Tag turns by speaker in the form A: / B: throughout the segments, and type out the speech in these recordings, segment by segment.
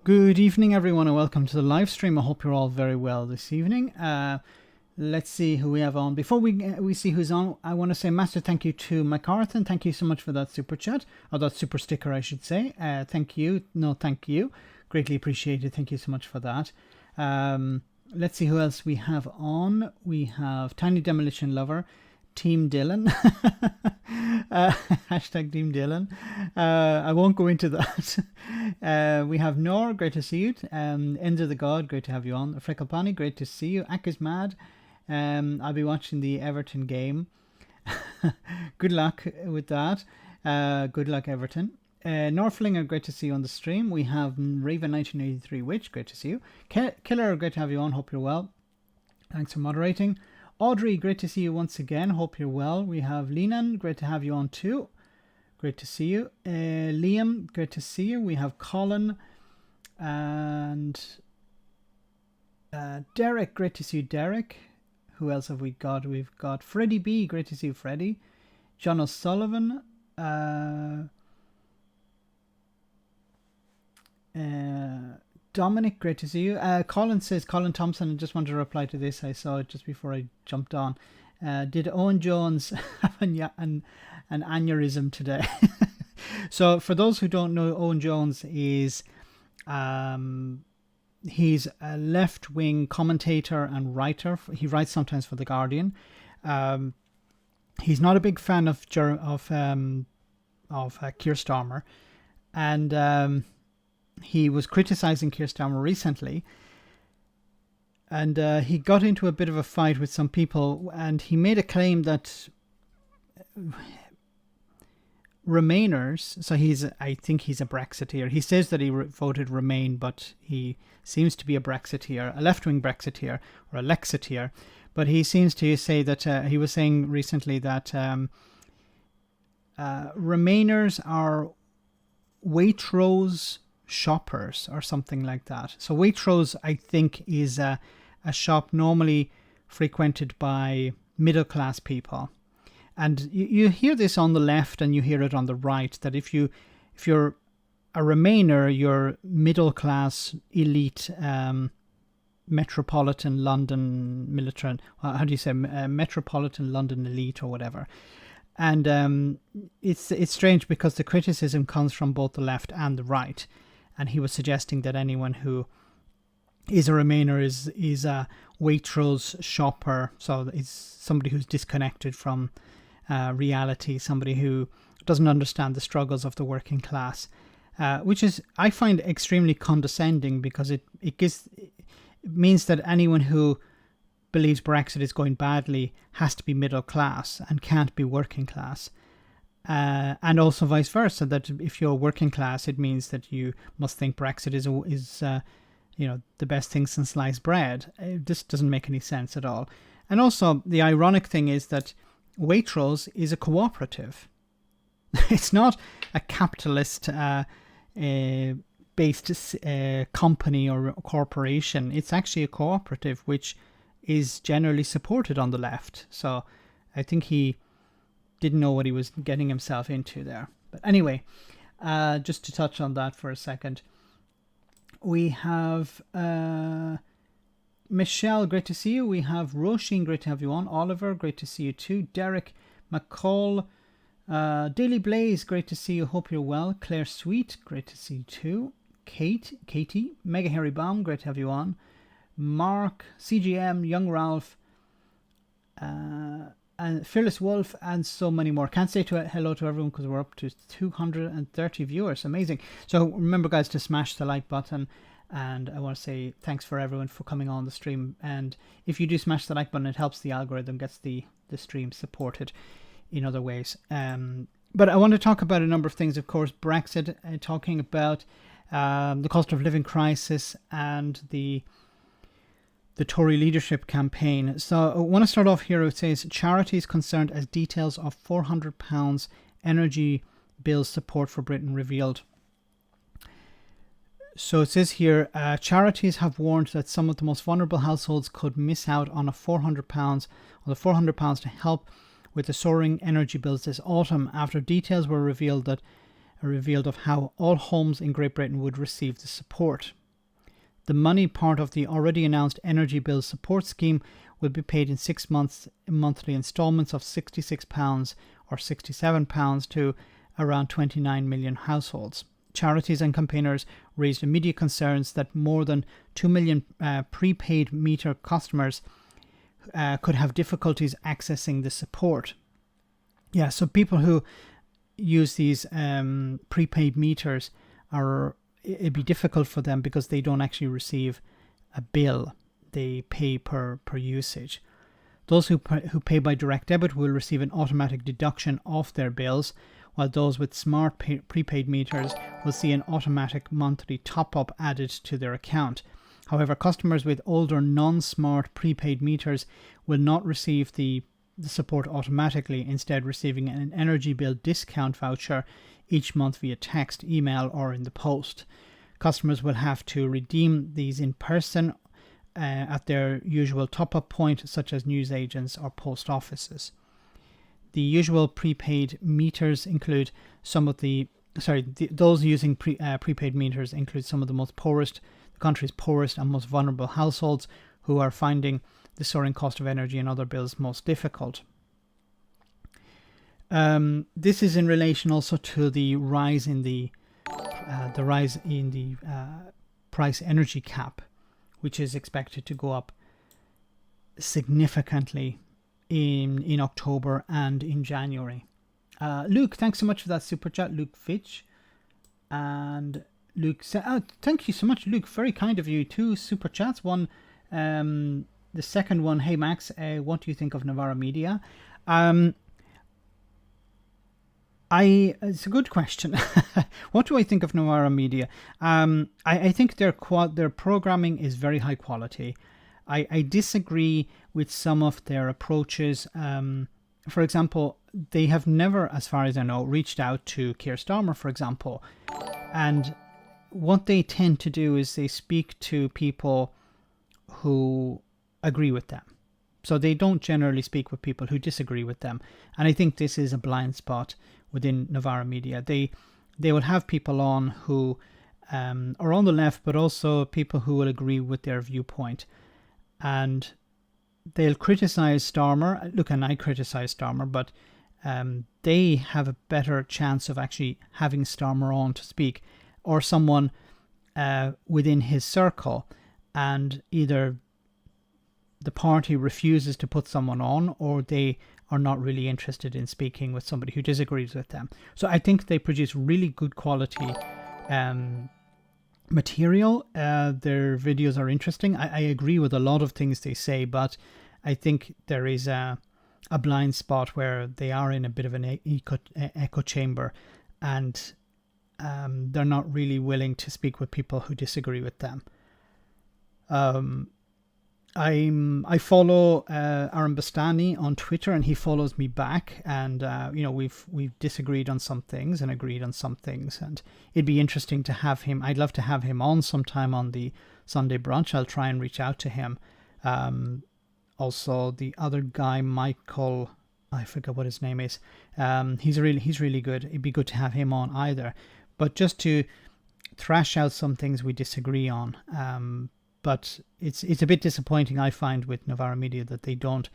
A: Good evening, everyone, and welcome to the live stream. I hope you're all very well this evening. Let's see who we have on. Before we see who's on, I want to say massive thank you to McCarthan. Thank you so much for that super chat, or that super sticker, I should say. Thank you. No, thank you. Greatly appreciated. Thank you so much for that. Let's see who else we have on. We have Tiny Demolition Lover, Team Dylan. Hashtag Team Dylan. I won't go into that. We have Nor, great to see you. Ender the God, great to have you on. Freckle Pani, great to see you. Ak is mad. I'll be watching the Everton game. Good luck with that. Good luck, Everton. Norflinger, great to see you on the stream. We have Raven 1983 Witch, great to see you. Killer, great to have you on. Hope you're well. Thanks for moderating. Audrey, great to see you once again. Hope you're well. We have Lenan, great to have you on too. Great to see you. Liam, great to see you. We have Colin and Derek, great to see you, Derek. Who else have we got? We've got Freddie B, great to see you, Freddie. John O'Sullivan. Dominic, great to see you. Colin says, Colin Thompson, I just wanted to reply to this. I saw it just before I jumped on. Did Owen Jones have an aneurysm today? So for those who don't know, Owen Jones is he's a left-wing commentator and writer. He writes sometimes for The Guardian. He's not a big fan of Keir Starmer, and he was criticizing Keir Starmer recently, and he got into a bit of a fight with some people, and he made a claim that Remainers, so I think he's a Brexiteer. He says that he voted Remain, but he seems to be a Brexiteer, a left-wing Brexiteer, or a Lexiteer. But he seems to say that, he was saying recently that Remainers are Waitrose shoppers or something like that. So Waitrose, I think, is a shop normally frequented by middle-class people. And you hear this on the left and you hear it on the right, that if you're a Remainer, you're middle-class, elite, metropolitan London militant, how do you say, metropolitan London elite or whatever. And it's strange because the criticism comes from both the left and the right. And he was suggesting that anyone who is a Remainer is a Waitrose shopper. So it's somebody who's disconnected from reality, somebody who doesn't understand the struggles of the working class, which is, I find, extremely condescending, because it means that anyone who believes Brexit is going badly has to be middle class and can't be working class. And also vice versa, that if you're working class, it means that you must think Brexit is the best thing since sliced bread. This doesn't make any sense at all. And also, the ironic thing is that Waitrose is a cooperative. It's not a capitalist based company or corporation. It's actually a cooperative, which is generally supported on the left. So I think he didn't know what he was getting himself into there. But anyway, just to touch on that for a second, we have Michelle, great to see you. We have Roisin, great to have you on. Oliver, great to see you too. Derek McCall, Daily Blaze, great to see you. Hope you're well. Claire Sweet, great to see you too. Katie, Mega Harry Baum, great to have you on. Mark, CGM, Young Ralph, and Fearless Wolf, and so many more. Can't say hello to everyone because we're up to 230 viewers. Amazing. So remember, guys, to smash the like button. And I want to say thanks for everyone for coming on the stream. And if you do smash the like button, it helps the algorithm, gets the stream supported in other ways. But I want to talk about a number of things. Of course, Brexit, talking about the cost of living crisis and the Tory leadership campaign. So I want to start off here. It says charities concerned as details of £400 energy bill support for Britain revealed. So it says here, charities have warned that some of the most vulnerable households could miss out on £400 to help with the soaring energy bills this autumn, after details were revealed of how all homes in Great Britain would receive the support. The money, part of the already announced energy bill support scheme, will be paid in 6 months monthly instalments of £66 or £67 to around 29 million households. Charities and campaigners raised immediate concerns that more than 2 million prepaid meter customers could have difficulties accessing the support. Yeah, so people who use these prepaid meters it'd be difficult for them because they don't actually receive a bill. They pay per usage. Those who pay by direct debit will receive an automatic deduction off their bills, while those with smart prepaid meters will see an automatic monthly top-up added to their account. However, customers with older non-smart prepaid meters will not receive the support automatically, instead receiving an energy bill discount voucher each month via text, email, or in the post. Customers will have to redeem these in person at their usual top-up point, such as newsagents or post offices. The usual prepaid meters include those using prepaid meters include some of the country's poorest and most vulnerable households who are finding the soaring cost of energy and other bills most difficult. This is in relation also to the rise in the price energy cap, which is expected to go up significantly in October and in January. Luke, thanks so much for that super chat, Luke Fitch. And Luke said, thank you so much, Luke. Very kind of you. 2 super chats. One, the second one, hey Max, what do you think of Novara Media? It's a good question. What do I think of Novara Media? I think their programming is very high quality. I disagree with some of their approaches. For example, they have never, as far as I know, reached out to Keir Starmer, for example. And what they tend to do is they speak to people who agree with them. So they don't generally speak with people who disagree with them. And I think this is a blind spot within Novara Media. They will have people on who are on the left, but also people who will agree with their viewpoint. And they'll criticize Starmer. Look, and I criticize Starmer, but they have a better chance of actually having Starmer on to speak, or someone within his circle, and either the party refuses to put someone on, or they are not really interested in speaking with somebody who disagrees with them. So I think they produce really good quality material. Their videos are interesting. I agree with a lot of things they say, but I think there is a blind spot where they are in a bit of an echo chamber, and they're not really willing to speak with people who disagree with them. I follow Aaron Bastani on Twitter, and he follows me back, and we've disagreed on some things and agreed on some things, and it'd be interesting to have him. I'd love to have him on sometime on the Sunday brunch. I'll try and reach out to him. Also, the other guy, Michael, I forget what his name is. He's really good. It'd be good to have him on either, but just to thrash out some things we disagree on. But it's a bit disappointing, I find, with Novara Media, that they don't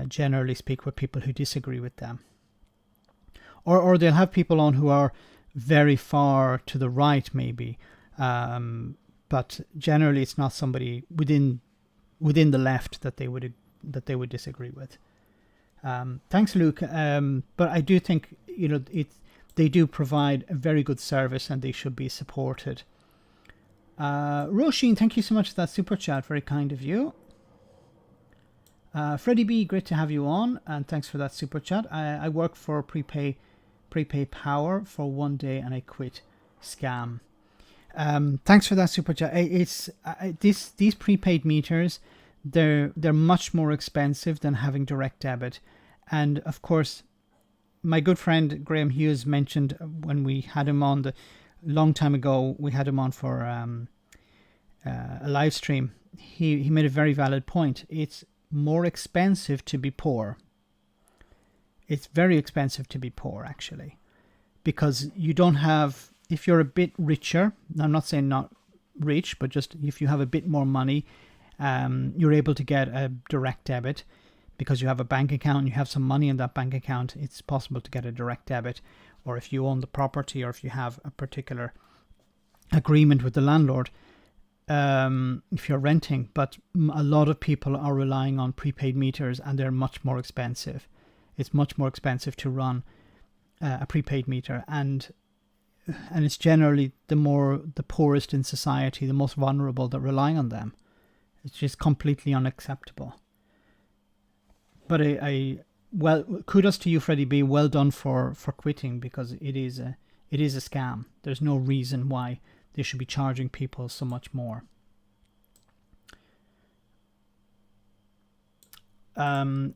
A: generally speak with people who disagree with them. Or they'll have people on who are very far to the right, maybe. But generally it's not somebody within the left that they would disagree with. Thanks, Luke. But I do think they do provide a very good service, and they should be supported. Roisin, thank you so much for that super chat. Very kind of you. Freddie B, great to have you on, and thanks for that super chat. I work for Prepay Power for 1 day, and I quit scam. Thanks for that super chat. These prepaid meters, they're much more expensive than having direct debit, and of course, my good friend Graham Hughes mentioned when we had him on long time ago, we had him on for a live stream. He made a very valid point. It's more expensive to be poor. It's very expensive to be poor, actually, because you don't have, if you're a bit richer, I'm not saying not rich, but just if you have a bit more money, you're able to get a direct debit because you have a bank account and you have some money in that bank account. It's possible to get a direct debit, or if you own the property, or if you have a particular agreement with the landlord, if you're renting. But a lot of people are relying on prepaid meters, and they're much more expensive. It's much more expensive to run a prepaid meter, and it's generally the poorest in society, the most vulnerable, that rely on them. It's just completely unacceptable. But well, kudos to you, Freddie B. Well done for quitting, because it is a scam. There's no reason why they should be charging people so much more. It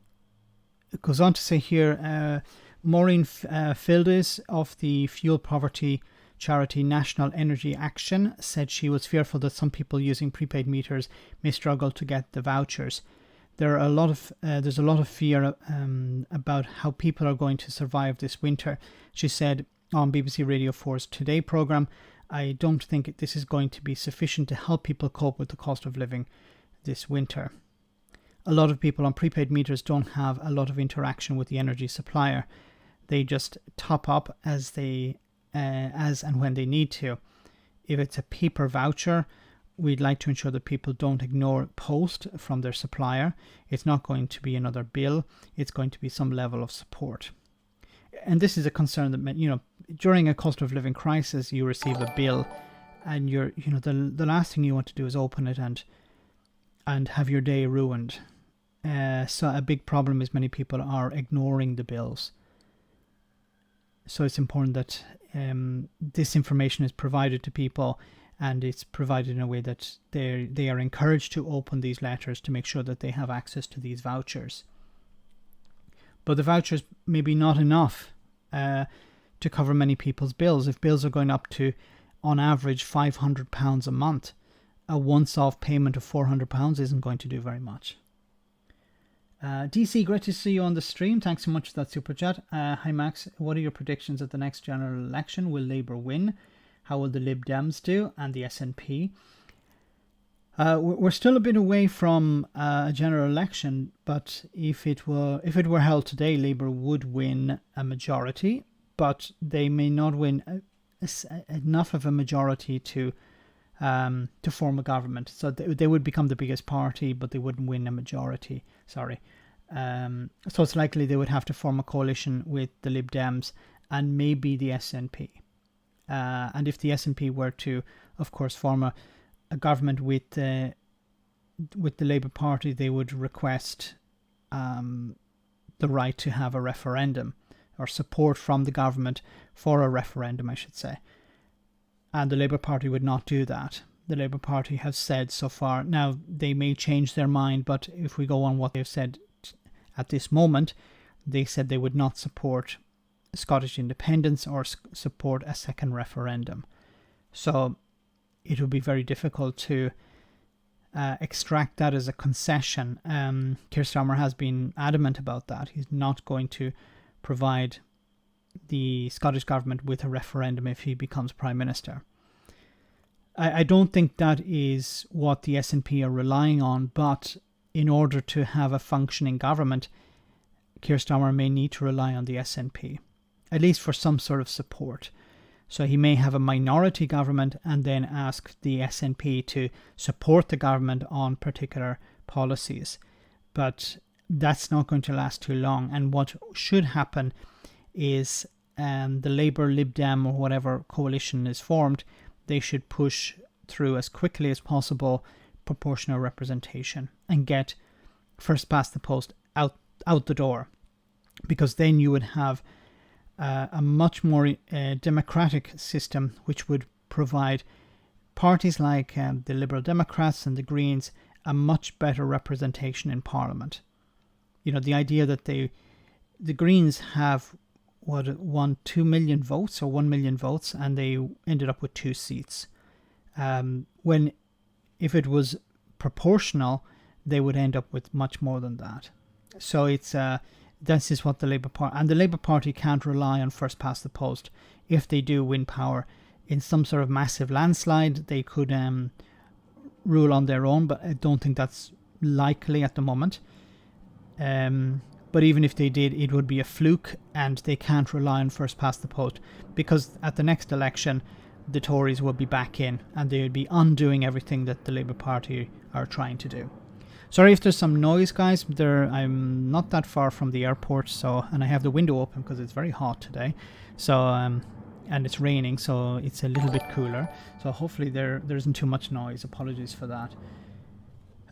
A: goes on to say here, Maureen Fildes of the Fuel Poverty charity National Energy Action said she was fearful that some people using prepaid meters may struggle to get the vouchers. There's a lot of fear about how people are going to survive this winter. She said on BBC Radio 4's Today programme, "I don't think this is going to be sufficient to help people cope with the cost of living this winter." A lot of people on prepaid meters don't have a lot of interaction with the energy supplier. They just top up as and when they need to. If it's a paper voucher, we'd like to ensure that people don't ignore post from their supplier. It's not going to be another bill. It's going to be some level of support. And this is a concern that, during a cost of living crisis, you receive a bill, and the last thing you want to do is open it and have your day ruined. So a big problem is many people are ignoring the bills. So it's important that this information is provided to people, and it's provided in a way that they are encouraged to open these letters to make sure that they have access to these vouchers. But the vouchers may be not enough to cover many people's bills. If bills are going up to, on average, £500 a month, a once-off payment of £400 isn't going to do very much. DC, great to see you on the stream. Thanks so much for that super chat. Hi Max, what are your predictions at the next general election? Will Labour win? How will the Lib Dems do, and the SNP? We're still a bit away from a general election, but if it were held today, Labour would win a majority, but they may not win enough of a majority to form a government. So they would become the biggest party, but they wouldn't win a majority. Sorry. So it's likely they would have to form a coalition with the Lib Dems and maybe the SNP. And if the SNP were to, of course, form a government with the Labour Party, they would request the right to have a referendum, or support from the government for a referendum, I should say. And the Labour Party would not do that. The Labour Party have said so far, now they may change their mind, but if we go on what they've said at this moment, they said they would not support Scottish independence or support a second referendum. So it would be very difficult to extract that as a concession. Keir Starmer has been adamant about that. He's not going to provide the Scottish government with a referendum if he becomes Prime Minister. I don't think that is what the SNP are relying on, but in order to have a functioning government, Keir Starmer may need to rely on the SNP, at least for some sort of support. So he may have a minority government and then ask the SNP to support the government on particular policies. But that's not going to last too long. And what should happen is the Labour, Lib Dem, or whatever coalition is formed, they should push through as quickly as possible proportional representation and get first past the post out the door, because then you would have a much more democratic system, which would provide parties like the Liberal Democrats and the Greens a much better representation in Parliament. The idea that the Greens have won 2 million votes or 1 million votes, and they ended up with 2 seats. When if it was proportional, they would end up with much more than that. So this is what the Labour Party, and the Labour Party can't rely on first past the post. If they do win power, in some sort of massive landslide, they could rule on their own, but I don't think that's likely at the moment. But even if they did, it would be a fluke, and they can't rely on first past the post, because at the next election the Tories will be back in and they would be undoing everything that the Labour Party are trying to do. Sorry if there's some noise, guys. I'm not that far from the airport, and I have the window open because it's very hot today, and it's raining, so it's a little bit cooler, so hopefully there isn't too much noise. Apologies for that.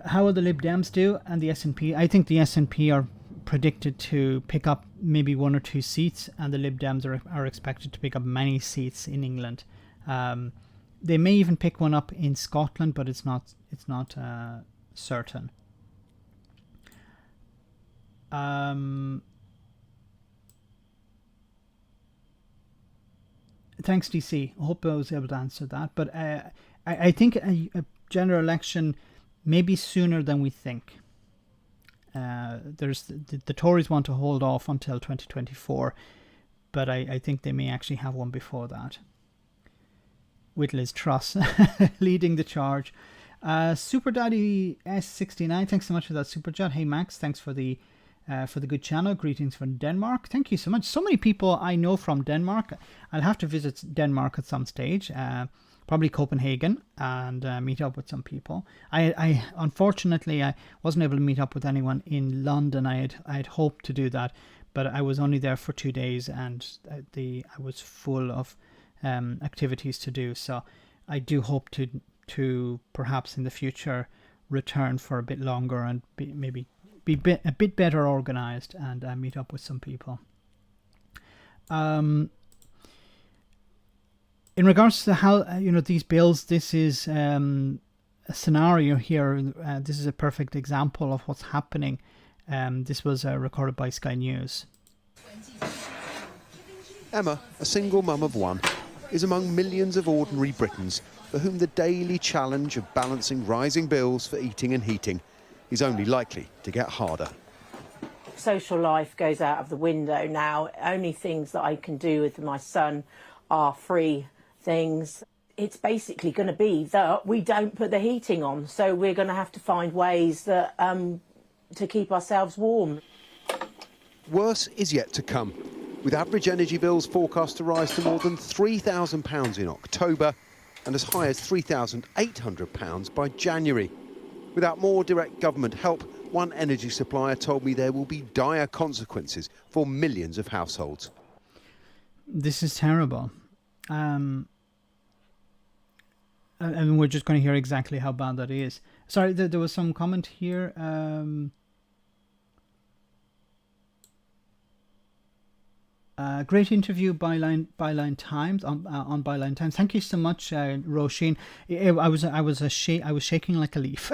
A: How will the Lib Dems do and the SNP? I think the SNP are predicted to pick up maybe 1 or 2 seats, and the Lib Dems are expected to pick up many seats in England. They may even pick one up in Scotland, but it's not certain. Thanks, DC. I hope I was able to answer that. But I think a general election maybe sooner than we think. The Tories want to hold off until 2024, but I think they may actually have one before that, with Liz Truss leading the charge. Super Daddy S69, thanks so much for that super chat. Hey Max, thanks for the good channel. Greetings from Denmark. Thank you so much. So many people I know from Denmark. I'll have to visit Denmark at some stage. Probably Copenhagen, and meet up with some people. I unfortunately I wasn't able to meet up with anyone in London. I had hoped to do that, but I was only there for 2 days, and I was full of activities to do. So I do hope to perhaps in the future return for a bit longer and maybe be a bit better organized and meet up with some people. In regards to how these bills, this is a scenario here. This is a perfect example of what's happening. This was recorded by Sky News.
B: Emma, a single mum of 1, is among millions of ordinary Britons for whom the daily challenge of balancing rising bills for eating and heating is only likely to get harder.
C: Social life goes out of the window now. Only things that I can do with my son are free things. It's basically going to be that we don't put the heating on, so we're going to have to find ways that to keep ourselves warm.
B: Worse is yet to come, with average energy bills forecast to rise to more than £3,000 in October and as high as £3,800 by January. Without more direct government help, one energy supplier told me there will be dire consequences for millions of households.
A: This is terrible. And we're just going to hear exactly how bad that is. Sorry, there was some comment here. Great interview, Byline Times on Byline Times. Thank you so much, Roisin. I was shaking like a leaf,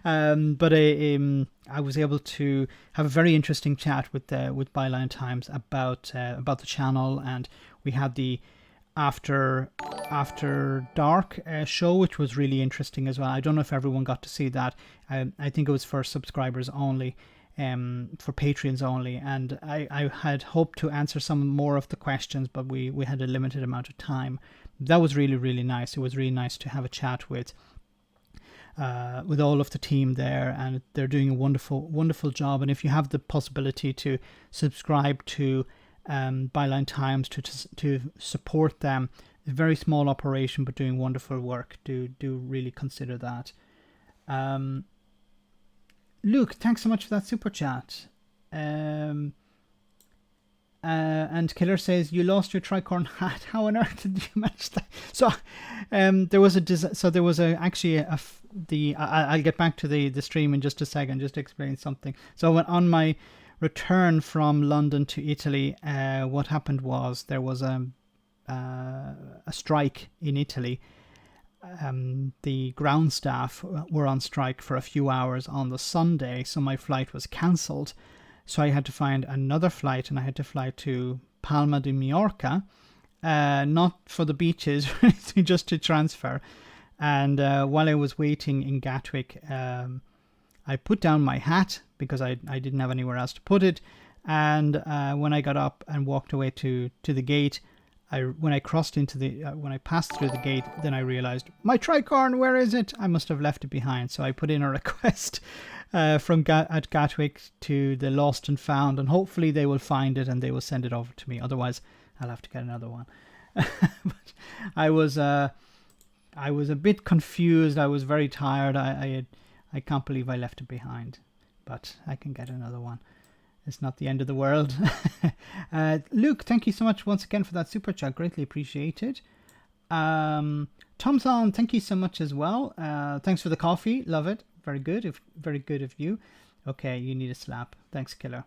A: but I was able to have a very interesting chat with Byline Times about the channel, and we had the After Dark show, which was really interesting as well. I don't know if everyone got to see that. I think it was for subscribers only. For Patreons only, and I had hoped to answer some more of the questions, but we had a limited amount of time. That was really, really nice. It was really nice to have a chat with all of the team there, and they're doing a wonderful job. And if you have the possibility to subscribe to Byline Times to support them, a very small operation but doing wonderful work, do really consider that. Luke, thanks so much for that super chat. And Killer says, you lost your tricorn hat. How on earth did you manage that? So I'll get back to the stream in just a second, just to explain something. So on my return from London to Italy, what happened was there was a strike in Italy. The ground staff were on strike for a few hours on the Sunday, so my flight was cancelled. So I had to find another flight, and I had to fly to Palma de Mallorca, not for the beaches, just to transfer. And while I was waiting in Gatwick, I put down my hat because I didn't have anywhere else to put it. And when I got up and walked away to the gate, when I crossed into when I passed through the gate, then I realized, my tricorn, where is it? I must have left it behind. So I put in a request at Gatwick to the Lost and Found, and hopefully they will find it and they will send it over to me. Otherwise, I'll have to get another one. But I was a bit confused. I was very tired. I can't believe I left it behind, but I can get another one. It's not the end of the world. Luke, thank you so much once again for that super chat. Greatly appreciated. Tom's on, thank you so much as well. Thanks for the coffee. Love it. Very good. Very good of you. Okay, you need a slap. Thanks, Killer.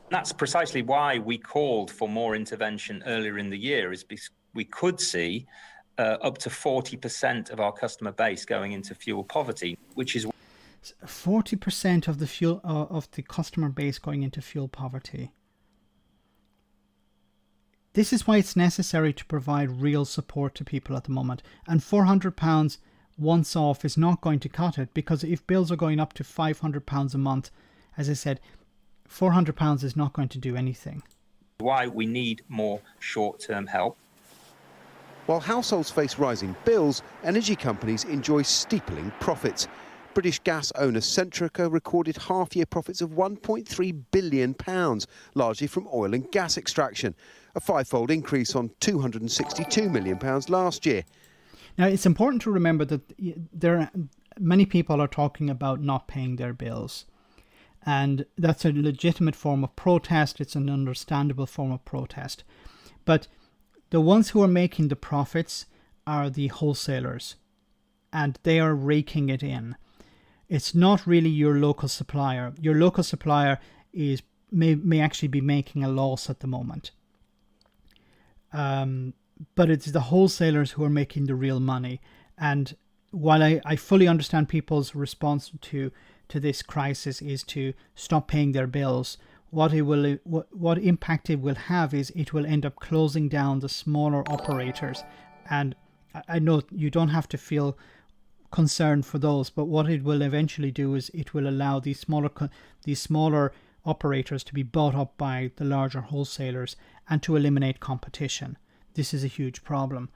D: That's precisely why we called for more intervention earlier in the year, is because we could see up to 40% of our customer base going into fuel poverty, which is
A: 40% of the fuel of the customer base going into fuel poverty. This is why it's necessary to provide real support to people at the moment. And £400 once off is not going to cut it, because if bills are going up to £500 a month, as I said, £400 is not going to do anything.
D: Why we need more short-term help.
B: While households face rising bills, energy companies enjoy steepling profits. British gas owner Centrica recorded half-year profits of £1.3 billion, largely from oil and gas extraction, a five-fold increase on £262 million last year.
A: Now, it's important to remember that many people are talking about not paying their bills. And that's a legitimate form of protest. It's an understandable form of protest. But the ones who are making the profits are the wholesalers, and they are raking it in. It's not really your local supplier. Your local supplier may actually be making a loss at the moment. But it's the wholesalers who are making the real money. And while I fully understand people's response to this crisis is to stop paying their bills, what impact it will have is it will end up closing down the smaller operators. And I know you don't have to feel concerned for those, but what it will eventually do is it will allow these smaller operators to be bought up by the larger wholesalers and to eliminate competition. This is a huge problem.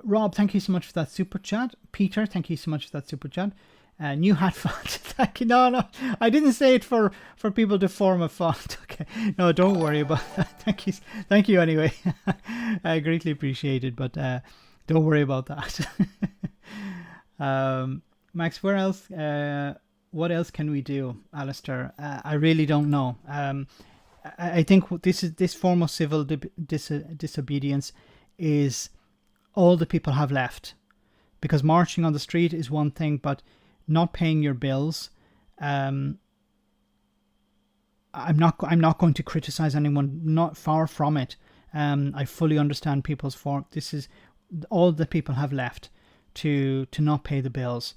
A: Rob, thank you so much for that super chat. Peter, thank you so much for that super chat. New hat font. Thank you. No, I didn't say it for people to form a font. Okay, no, don't worry about that. Thank you anyway. I greatly appreciate it, but don't worry about that. Max, where else? What else can we do, Alistair? I really don't know. I think this form of civil disobedience is all the people have left, because marching on the street is one thing, but not paying your bills. I'm not going to criticize anyone. Not far from it. I fully understand people's form. This is all the people have left to not pay the bills,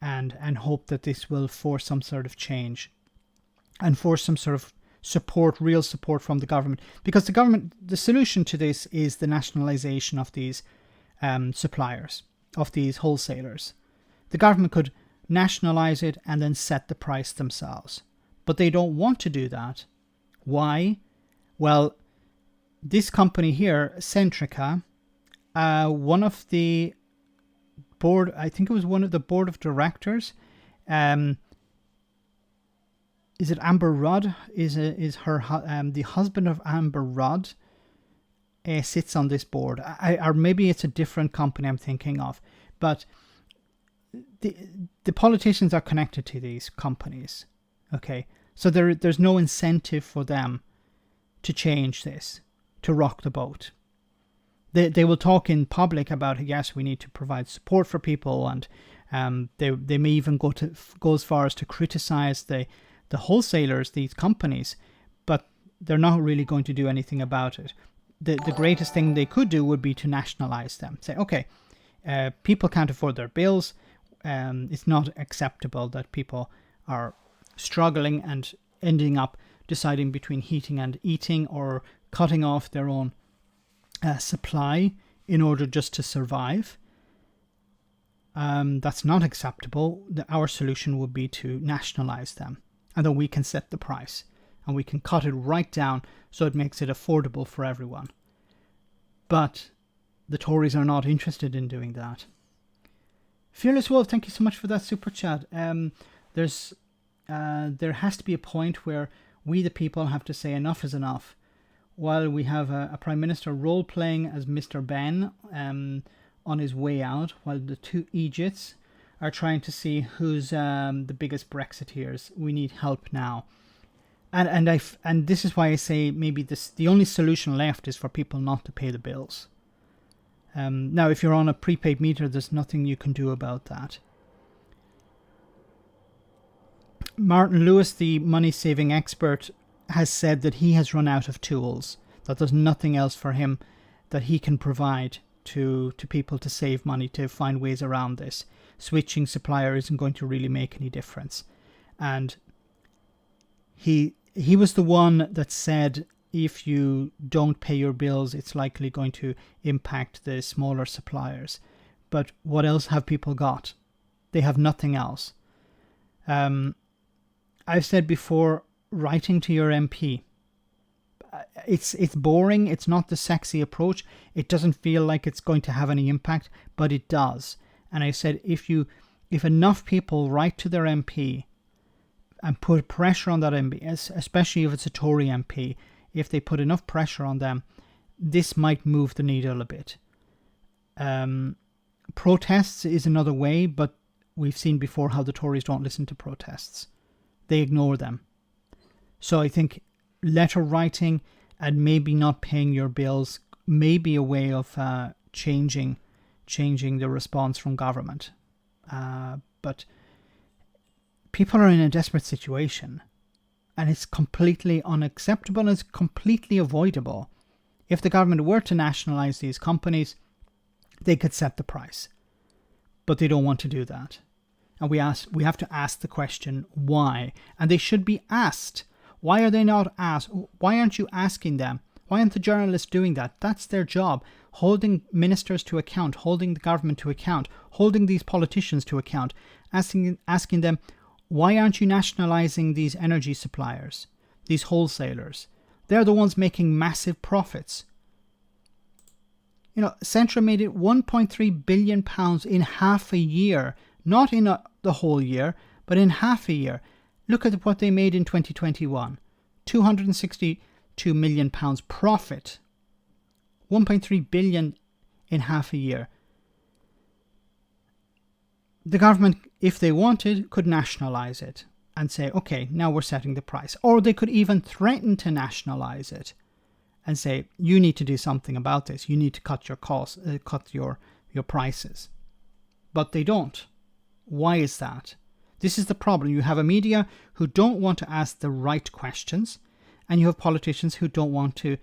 A: and hope that this will force some sort of change, and force some sort of support, real support from the government. Because the solution to this is the nationalization of these suppliers, of these wholesalers. The government could nationalize it and then set the price themselves, but they don't want to do that. Why? Well, this company here, Centrica, one of the board, I think it was one of the board of directors, is it Amber Rudd? Is her the husband of Amber Rudd sits on this board? Or maybe it's a different company I'm thinking of. But the politicians are connected to these companies. Okay, so there's no incentive for them to change this, to rock the boat. They will talk in public about, yes, we need to provide support for people, and they may even go as far as to criticize the wholesalers, these companies, but they're not really going to do anything about it. The greatest thing they could do would be to nationalize them. Say, okay, people can't afford their bills. It's not acceptable that people are struggling and ending up deciding between heating and eating, or cutting off their own supply in order just to survive. That's not acceptable. Our solution would be to nationalize them, and then we can set the price. and we can cut it right down so it makes it affordable for everyone. But the Tories are not interested in doing that. Fearless Wolf, thank you so much for that super chat. There has to be a point where we the people have to say enough is enough. While we have a Prime Minister role-playing as Mr. Ben on his way out, while the two Egypts are trying to see who's the biggest Brexiteers. We need help now. And this is why I say maybe the only solution left is for people not to pay the bills. Now, if you're on a prepaid meter, there's nothing you can do about that. Martin Lewis, the money-saving expert, has said that he has run out of tools, that there's nothing else for him that he can provide to people to save money, to find ways around this. Switching supplier isn't going to really make any difference. And he was the one that said if you don't pay your bills, it's likely going to impact the smaller suppliers. But what else have people got? They have nothing else. I've said before, writing to your MP, it's boring. It's not the sexy approach. It doesn't feel like it's going to have any impact, but it does. And I said, if enough people write to their MP and put pressure on that MP, especially if it's a Tory MP, if they put enough pressure on them, this might move the needle a bit. Protests is another way, but we've seen before how the Tories don't listen to protests. They ignore them. So I think letter writing and maybe not paying your bills may be a way of changing the response from government. But people are in a desperate situation, and it's completely unacceptable and it's completely avoidable. If the government were to nationalise these companies, they could set the price. But they don't want to do that. And we have to ask the question, why? And they should be asked. Why are they not asked? Why aren't you asking them? Why aren't the journalists doing that? That's their job. Holding ministers to account, holding the government to account, holding these politicians to account, asking them, why aren't you nationalising these energy suppliers, these wholesalers? They're the ones making massive profits. You know, Centra made it £1.3 billion in half a year. Not in the whole year, but in half a year. Look at what they made in 2021. £262 million profit. 1.3 billion in half a year. The government, if they wanted, could nationalise it and say, okay, now we're setting the price. Or they could even threaten to nationalise it and say, you need to do something about this. You need to cut your costs, cut your prices. But they don't. Why is that? This is the problem. You have a media who don't want to ask the right questions, and you have politicians who don't want to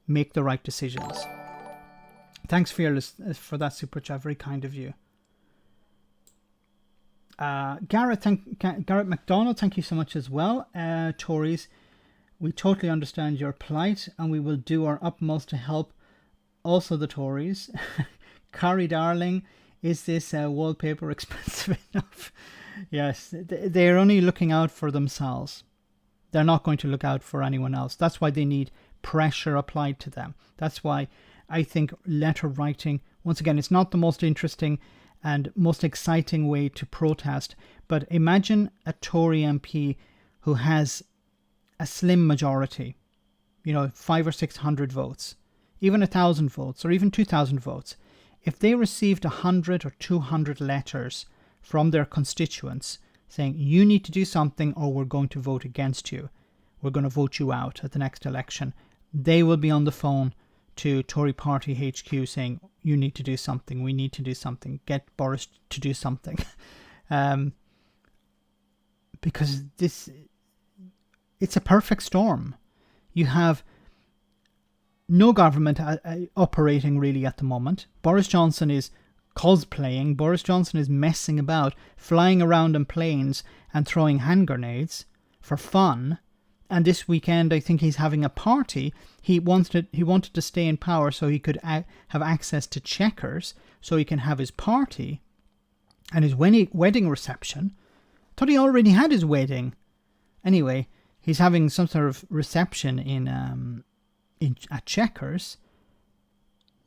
A: make the right decisions. Thanks, Fearless, for that super chat. Very kind of you. Garrett McDonald, thank you so much as well. Tories, we totally understand your plight, and we will do our utmost to help also the Tories. Carrie Darling, is this wallpaper expensive enough? Yes, they're only looking out for themselves. They're not going to look out for anyone else. That's why they need pressure applied to them. That's why I think letter writing, once again, it's not the most interesting and most exciting way to protest. But imagine a Tory MP who has a slim majority, 500 or 600 votes, even 1,000 votes, or even 2,000 votes. If they received 100 or 200 letters from their constituents saying, you need to do something or we're going to vote against you, we're going to vote you out at the next election, they will be on the phone to Tory Party HQ saying, you need to do something, we need to do something, get Boris to do something. Because it's a perfect storm. You have no government operating really at the moment. Boris Johnson is cosplaying. Boris Johnson is messing about, flying around in planes and throwing hand grenades for fun. And this weekend, I think he's having a party. He wanted to stay in power so he could have access to checkers, so he can have his party and his wedding reception. I thought he already had his wedding. Anyway, he's having some sort of reception at Chequers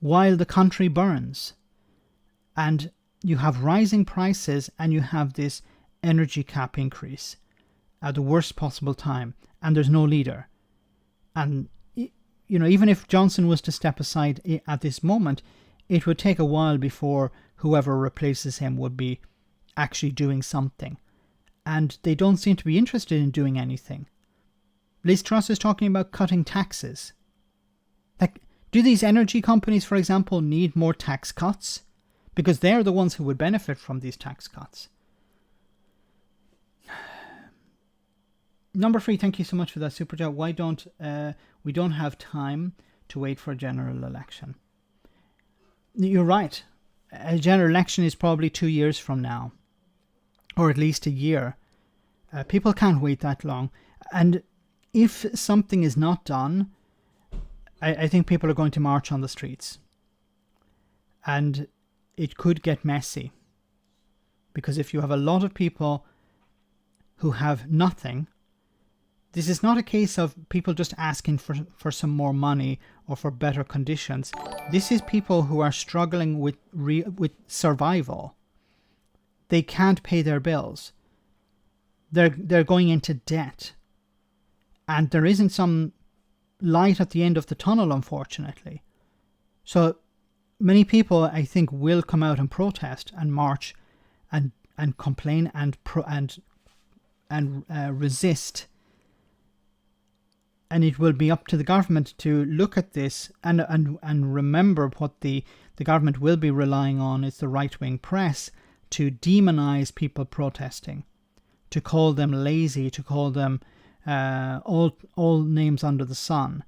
A: while the country burns. And you have rising prices and you have this energy cap increase at the worst possible time, and there's no leader. And even if Johnson was to step aside at this moment, it would take a while before whoever replaces him would be actually doing something. And they don't seem to be interested in doing anything. Liz Truss is talking about cutting taxes. Like, do these energy companies, for example, need more tax cuts? Because they're the ones who would benefit from these tax cuts. Number 3, thank you so much for that super chat. Why don't we don't have time to wait for a general election? You're right. A general election is probably 2 years from now, or at least a year. People can't wait that long. And if something is not done, I think people are going to march on the streets. And it could get messy. Because if you have a lot of people who have nothing, this is not a case of people just asking for some more money or for better conditions. This is people who are struggling with survival. They can't pay their bills. They're going into debt. And there isn't some light at the end of the tunnel, unfortunately. So many people, I think, will come out and protest and march and complain and resist. And it will be up to the government to look at this and remember what the government will be relying on is the right-wing press to demonize people protesting, to call them lazy, to call them all names under the sun,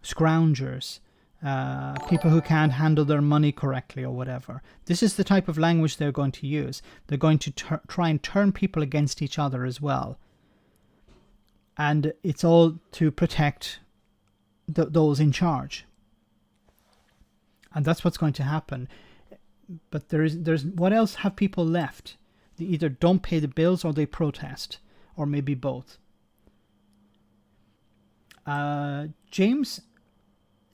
A: scroungers, people who can't handle their money correctly or whatever. This is the type of language they're going to use. They're going to try and turn people against each other as well. And it's all to protect those in charge. And that's what's going to happen. But there's what else have people left? They either don't pay the bills or they protest, or maybe both. James,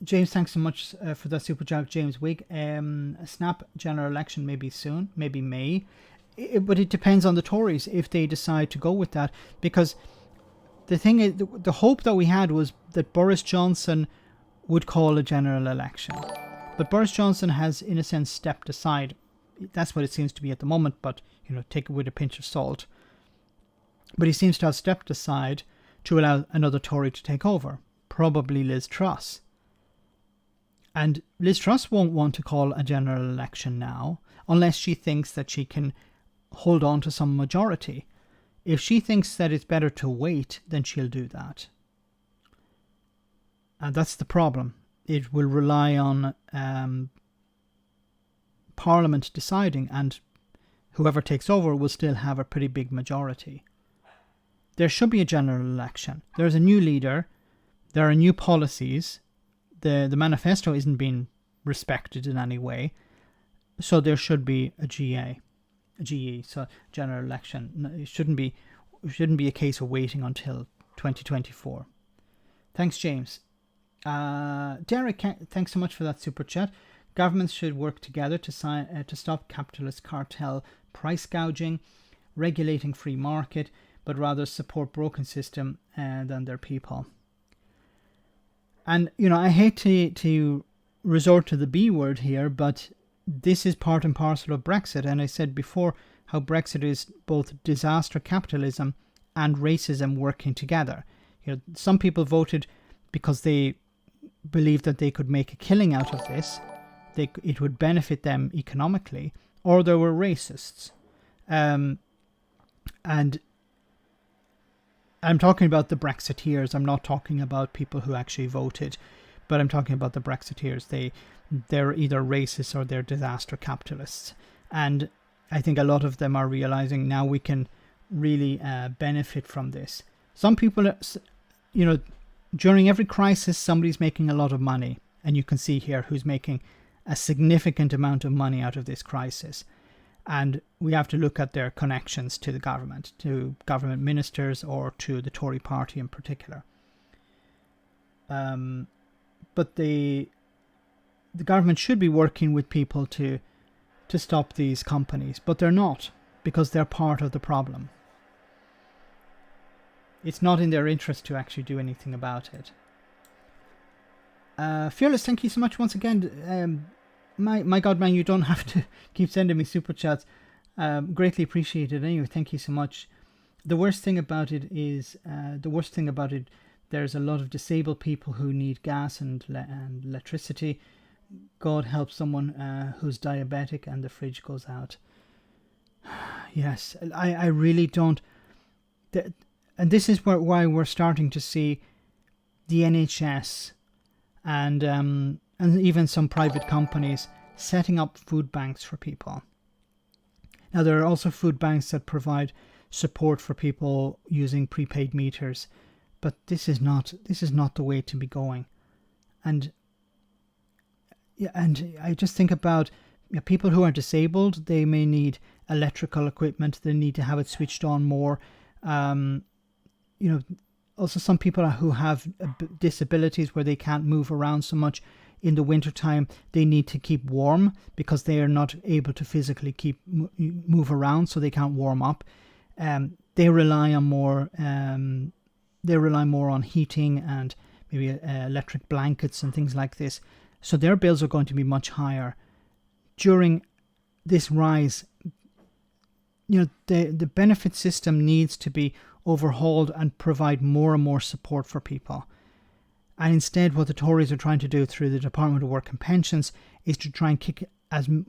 A: thanks so much for that super chat, James Wig. A snap general election maybe soon, maybe May. But it depends on the Tories if they decide to go with that, because the thing is, the hope that we had was that Boris Johnson would call a general election. But Boris Johnson has, in a sense, stepped aside. That's what it seems to be at the moment, but, take it with a pinch of salt. But he seems to have stepped aside to allow another Tory to take over, probably Liz Truss. And Liz Truss won't want to call a general election now, unless she thinks that she can hold on to some majority. If she thinks that it's better to wait, then she'll do that. And that's the problem. It will rely on Parliament deciding, and whoever takes over will still have a pretty big majority. There should be a general election. There's a new leader. There are new policies. The manifesto isn't being respected in any way. So there should be a GE, so general election. It shouldn't be a case of waiting until 2024. Thanks, James. Derek, thanks so much for that super chat. Governments should work together to stop capitalist cartel price gouging, regulating free market, but rather support broken system than their people. And I hate to resort to the B word here, but this is part and parcel of Brexit. And I said before how Brexit is both disaster capitalism and racism working together. Some people voted because they believed that they could make a killing out of this. It would benefit them economically, or there were racists. And I'm talking about the Brexiteers. I'm not talking about people who actually voted, but I'm talking about the Brexiteers. They're either racist or they're disaster capitalists. And I think a lot of them are realizing now we can really benefit from this. Some people, during every crisis, somebody's making a lot of money. And you can see here who's making a significant amount of money out of this crisis. And we have to look at their connections to the government, to government ministers, or to the Tory party in particular. But the government should be working with people to stop these companies, but they're not, because they're part of the problem. It's not in their interest to actually do anything about it. Fearless, thank you so much once again. My God, man, you don't have to keep sending me super chats. Greatly appreciated. Anyway, thank you so much. The worst thing about it is, there's a lot of disabled people who need gas and electricity. God help someone who's diabetic and the fridge goes out. Yes, I really don't. And this is why we're starting to see the NHS and even some private companies setting up food banks for people. Now, there are also food banks that provide support for people using prepaid meters, but this is not the way to be going. And I just think about people who are disabled. They may need electrical equipment. They need to have it switched on more. Also some people who have disabilities where they can't move around so much. In the wintertime, they need to keep warm because they are not able to physically move around, so they can't warm up. They rely on more. They rely more on heating and maybe electric blankets and things like this. So their bills are going to be much higher during this rise. The benefit system needs to be overhauled and provide more and more support for people. And instead, what the Tories are trying to do through the Department of Work and Pensions is to try and kick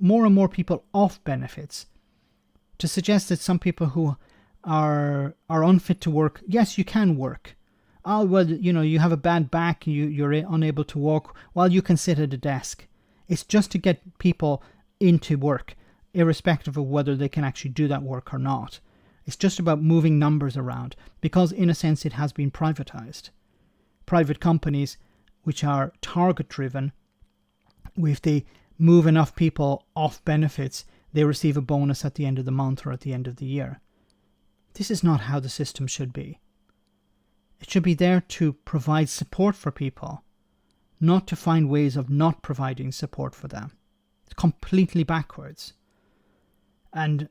A: more and more people off benefits, to suggest that some people who are unfit to work, yes, you can work. Oh, well, you have a bad back, you're unable to walk, well, you can sit at a desk. It's just to get people into work, irrespective of whether they can actually do that work or not. It's just about moving numbers around, because in a sense it has been privatized. Private companies, which are target driven, if they move enough people off benefits, they receive a bonus at the end of the month or at the end of the year. This is not how the system should be. It should be there to provide support for people, not to find ways of not providing support for them. It's completely backwards. And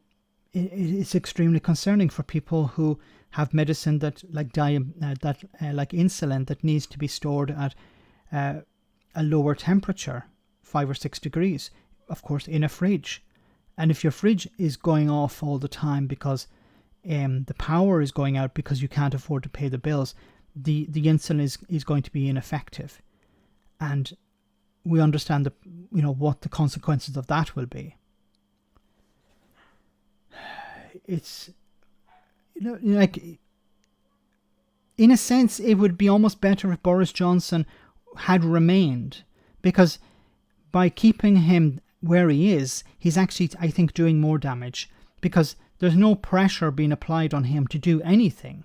A: it's extremely concerning for people who have medicine that like insulin that needs to be stored at a lower temperature, 5 or 6 degrees, of course, in a fridge. And if your fridge is going off all the time because the power is going out because you can't afford to pay the bills, the insulin is going to be ineffective. And we understand what the consequences of that will be. It's like, in a sense, it would be almost better if Boris Johnson had remained, because by keeping him where he is, he's actually, I think, doing more damage, because there's no pressure being applied on him to do anything.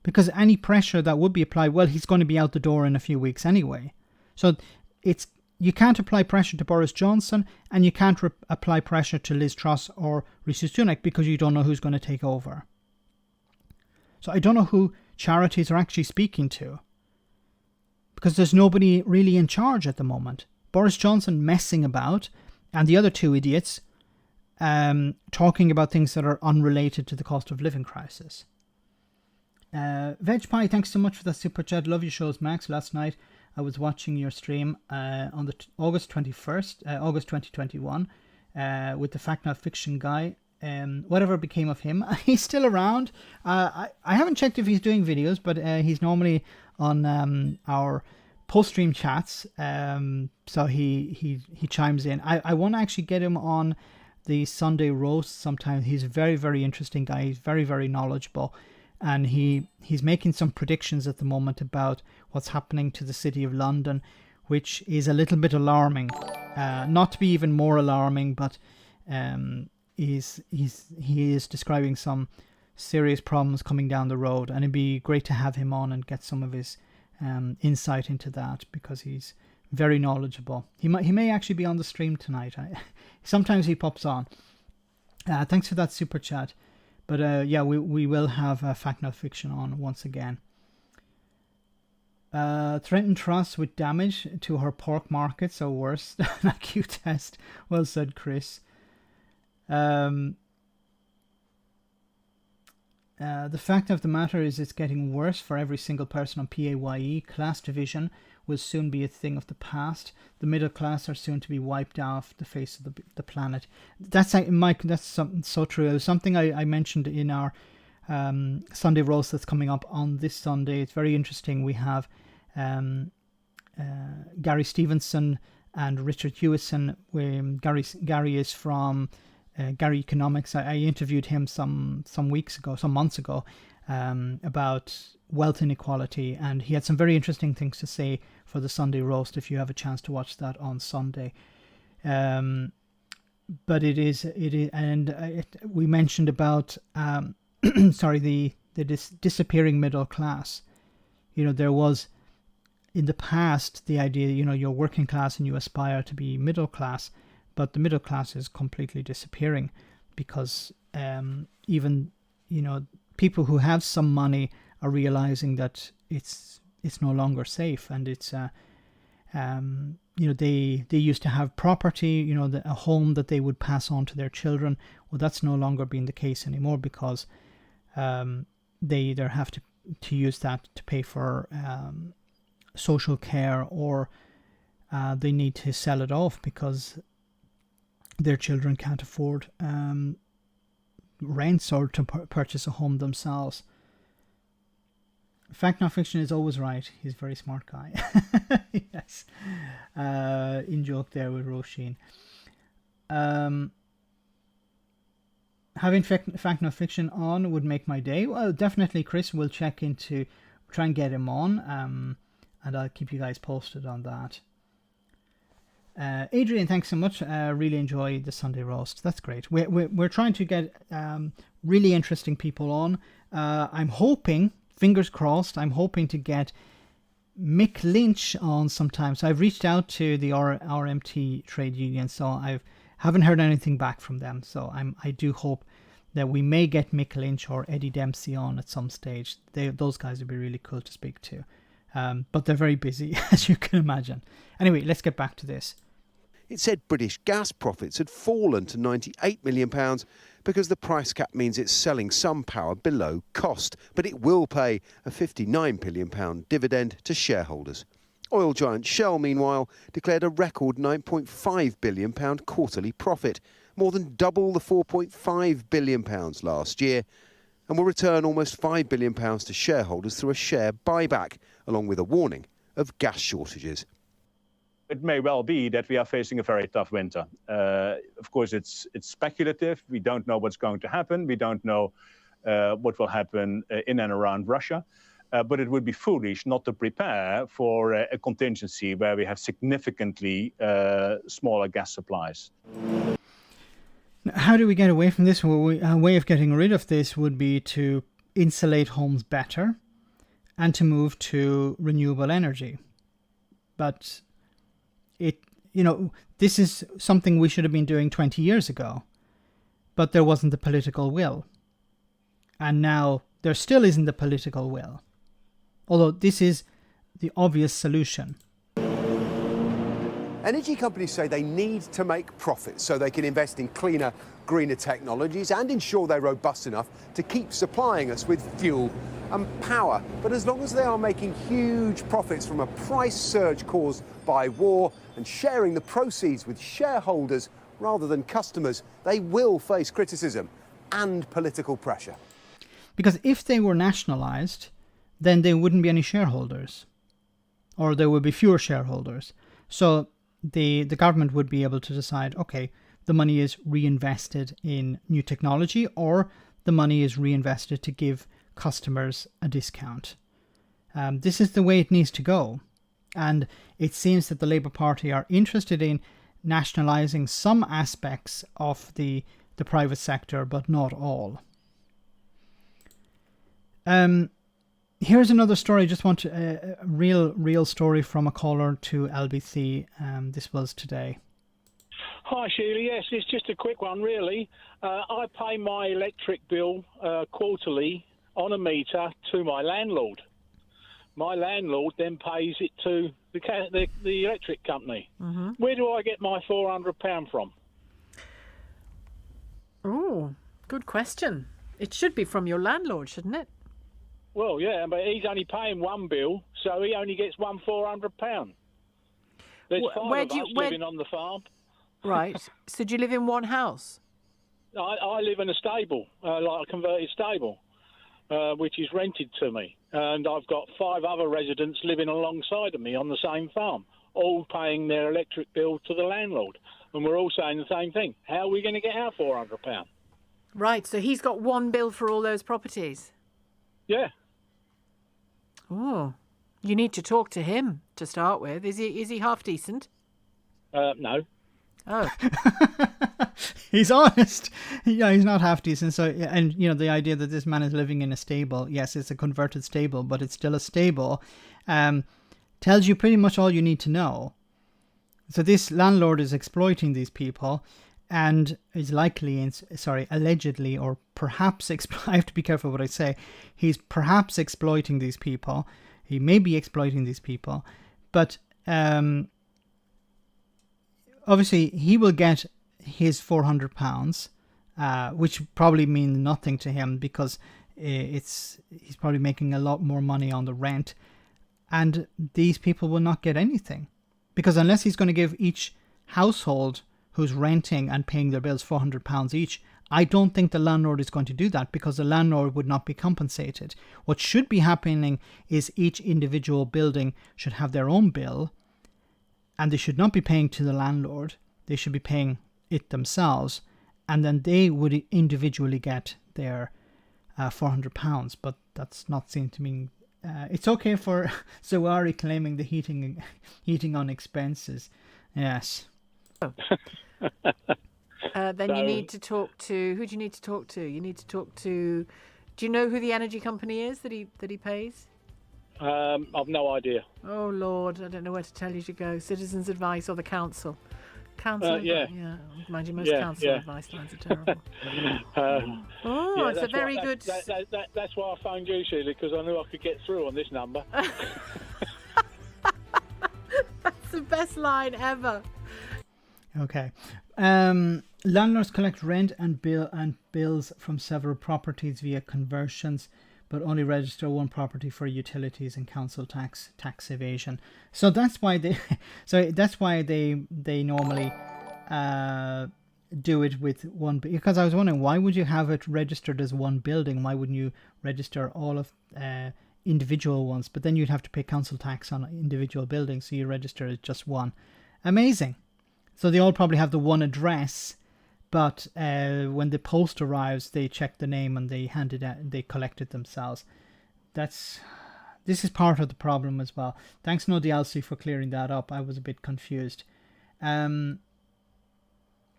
A: Because any pressure that would be applied, well, he's going to be out the door in a few weeks anyway. So you can't apply pressure to Boris Johnson, and you can't apply pressure to Liz Truss or Rishi Sunak, because you don't know who's going to take over. So I don't know who charities are actually speaking to, because there's nobody really in charge at the moment. Boris Johnson messing about, and the other two idiots talking about things that are unrelated to the cost of living crisis. Veg Pie, thanks so much for that super chat. Love your shows, Max. Last night I was watching your stream on the August 21st, August 2021, with the Fact Not Fiction guy. Whatever became of him, he's still around. I haven't checked if he's doing videos, but he's normally on our post-stream chats. So he chimes in. I want to actually get him on the Sunday roast sometime. He's a very, very interesting guy. He's very, very knowledgeable. And he's making some predictions at the moment about what's happening to the City of London, which is a little bit alarming. Not to be even more alarming, but he is describing some serious problems coming down the road, and it'd be great to have him on and get some of his insight into that, because he's very knowledgeable. He may actually be on the stream tonight. Sometimes he pops on. Thanks for that super chat. But yeah, we will have Fact Not Fiction on once again. Threatened Truss with damage to her pork markets or worse. An acute test. Well said, Chris. The fact of the matter is it's getting worse for every single person on PAYE. Class division will soon be a thing of the past. The middle class are soon to be wiped off the face of the planet. That's, Mike, that's something so true. It was something I mentioned in our Sunday roast that's coming up on this Sunday. It's very interesting. We have Gary Stevenson and Richard Hewison. Gary is from Gary Economics. I interviewed him some months ago, about wealth inequality, and he had some very interesting things to say for the Sunday roast. If you have a chance to watch that on Sunday, but we mentioned about sorry, the disappearing middle class. There was in the past the idea, you're working class and you aspire to be middle class, but the middle class is completely disappearing because even people who have some money are realizing that it's no longer safe, and it's they used to have property, a home that they would pass on to their children. Well, that's no longer being the case anymore because they either have to use that to pay for social care, or they need to sell it off because their children can't afford rents or to purchase a home themselves. Fact Not Fiction is always right. He's a very smart guy. Yes. In joke there with Roisin. Having Fact Not Fiction on would make my day. Well, definitely, Chris. We'll try and get him on, and I'll keep you guys posted on that. Adrian, thanks so much. Really enjoy the Sunday roast. That's great. We're trying to get really interesting people on. I'm hoping, fingers crossed, I'm hoping to get Mick Lynch on sometime. So I've reached out to the RMT trade union, so I haven't heard anything back from them. So I do hope that we may get Mick Lynch or Eddie Dempsey on at some stage. Those guys would be really cool to speak to. But they're very busy, as you can imagine. Anyway, let's get back to this.
B: It said British gas profits had fallen to £98 million because the price cap means it's selling some power below cost, but it will pay a £59 million dividend to shareholders. Oil giant Shell, meanwhile, declared a record £9.5 billion quarterly profit, more than double the £4.5 billion last year, and will return almost £5 billion to shareholders through a share buyback, along with a warning of gas shortages.
E: It may well be that we are facing a very tough winter. Of course, it's speculative. We don't know what's going to happen. We don't know what will happen in and around Russia. But it would be foolish not to prepare for a contingency where we have significantly smaller gas supplies.
A: How do we get away from this? Well, a way of getting rid of this would be to insulate homes better and to move to renewable energy. But this is something we should have been doing 20 years ago, but there wasn't the political will. And now there still isn't the political will. Although this is the obvious solution.
B: Energy companies say they need to make profits so they can invest in cleaner, greener technologies and ensure they're robust enough to keep supplying us with fuel and power. But as long as they are making huge profits from a price surge caused by war and sharing the proceeds with shareholders rather than customers, they will face criticism and political pressure.
A: Because if they were nationalised, then there wouldn't be any shareholders, or there would be fewer shareholders. So the government would be able to decide, okay, the money is reinvested in new technology, or the money is reinvested to give customers a discount. This is the way it needs to go. And it seems that the Labour Party are interested in nationalising some aspects of the private sector, but not all. Here's another story. Just want a real story from a caller to LBC. This was today.
F: Hi, Sheila. Yes, it's just a quick one, really. I pay my electric bill quarterly on a meter to my landlord. My landlord then pays it to the electric company. Mm-hmm. Where do I get my £400 from?
G: Oh, good question. It should be from your landlord, shouldn't it?
F: Well, yeah, but he's only paying one bill, so he only gets one £400. There's five of us living on the farm.
G: Right. So do you live in one house?
F: I live in a stable, like a converted stable, which is rented to me. And I've got 5 other residents living alongside of me on the same farm, all paying their electric bill to the landlord. And we're all saying the same thing. How are we going to get our £400?
G: Right, so he's got one bill for all those properties?
F: Yeah.
G: Oh, you need to talk to him to start with. Is he half decent?
F: No.
G: Oh.
A: He's honest. Yeah, he's not half decent. So, and you know, the idea that this man is living in a stable, yes, it's a converted stable, but it's still a stable, tells you pretty much all you need to know. So this landlord is exploiting these people and is allegedly, or perhaps, I have to be careful what I say. He's perhaps exploiting these people. He may be exploiting these people, but obviously he will get his £400, which probably means nothing to him because he's probably making a lot more money on the rent, and these people will not get anything, because unless he's going to give each household who's renting and paying their bills £400 each, I don't think the landlord is going to do that, because the landlord would not be compensated. What should be happening is each individual building should have their own bill, and they should not be paying to the landlord. They should be paying it themselves, and then they would individually get their £400. But that's not seen to me. It's okay for Zawari claiming the heating on expenses. Yes.
G: Then you need to talk to, who do you need to talk to? You need to talk to, do you know who the energy company is that he pays?
F: I've no idea.
G: Oh Lord, I don't know where to tell you to go. Citizens Advice or the council? Council,
F: yeah.
G: Mind you, most council advice lines are terrible. It's a very good.
F: That's why I phoned you, Sheila, because I knew I could get through on this number.
G: That's the best line ever.
A: Okay. Landlords collect rent and bills from several properties via conversions, but only register one property for utilities and council tax evasion. So that's why they normally do it with one. Because I was wondering, why would you have it registered as one building? Why wouldn't you register all of individual ones? But then you'd have to pay council tax on individual buildings, so you register as just one. Amazing. So they all probably have the one address, but when the post arrives, they check the name and they hand it out and they collect it themselves. This is part of the problem as well. Thanks, No DLC, for clearing that up. I was a bit confused. Gareth,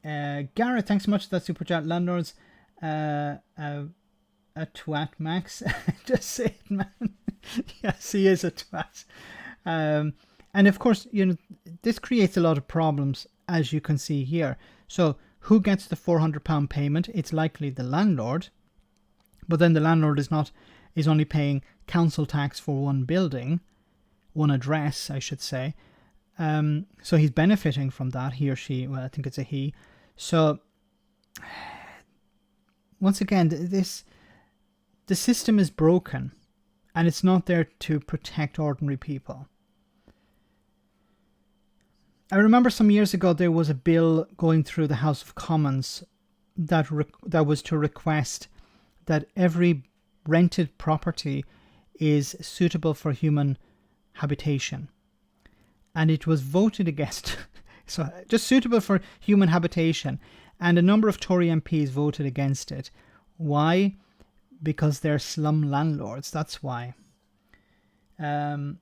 A: thanks so much for that super chat. Landlords, a twat, Max. Just say it, man. Yes, he is a twat. And of course, this creates a lot of problems, as you can see here. So who gets the £400 payment? It's likely the landlord, but then the landlord is only paying council tax for one building, one address, I should say. So he's benefiting from that, he or she. Well, I think it's a he. So once again, the system is broken, and it's not there to protect ordinary people. I remember some years ago there was a bill going through the House of Commons that was to request that every rented property is suitable for human habitation. And it was voted against. So just suitable for human habitation. And a number of Tory MPs voted against it. Why? Because they're slum landlords. That's why. But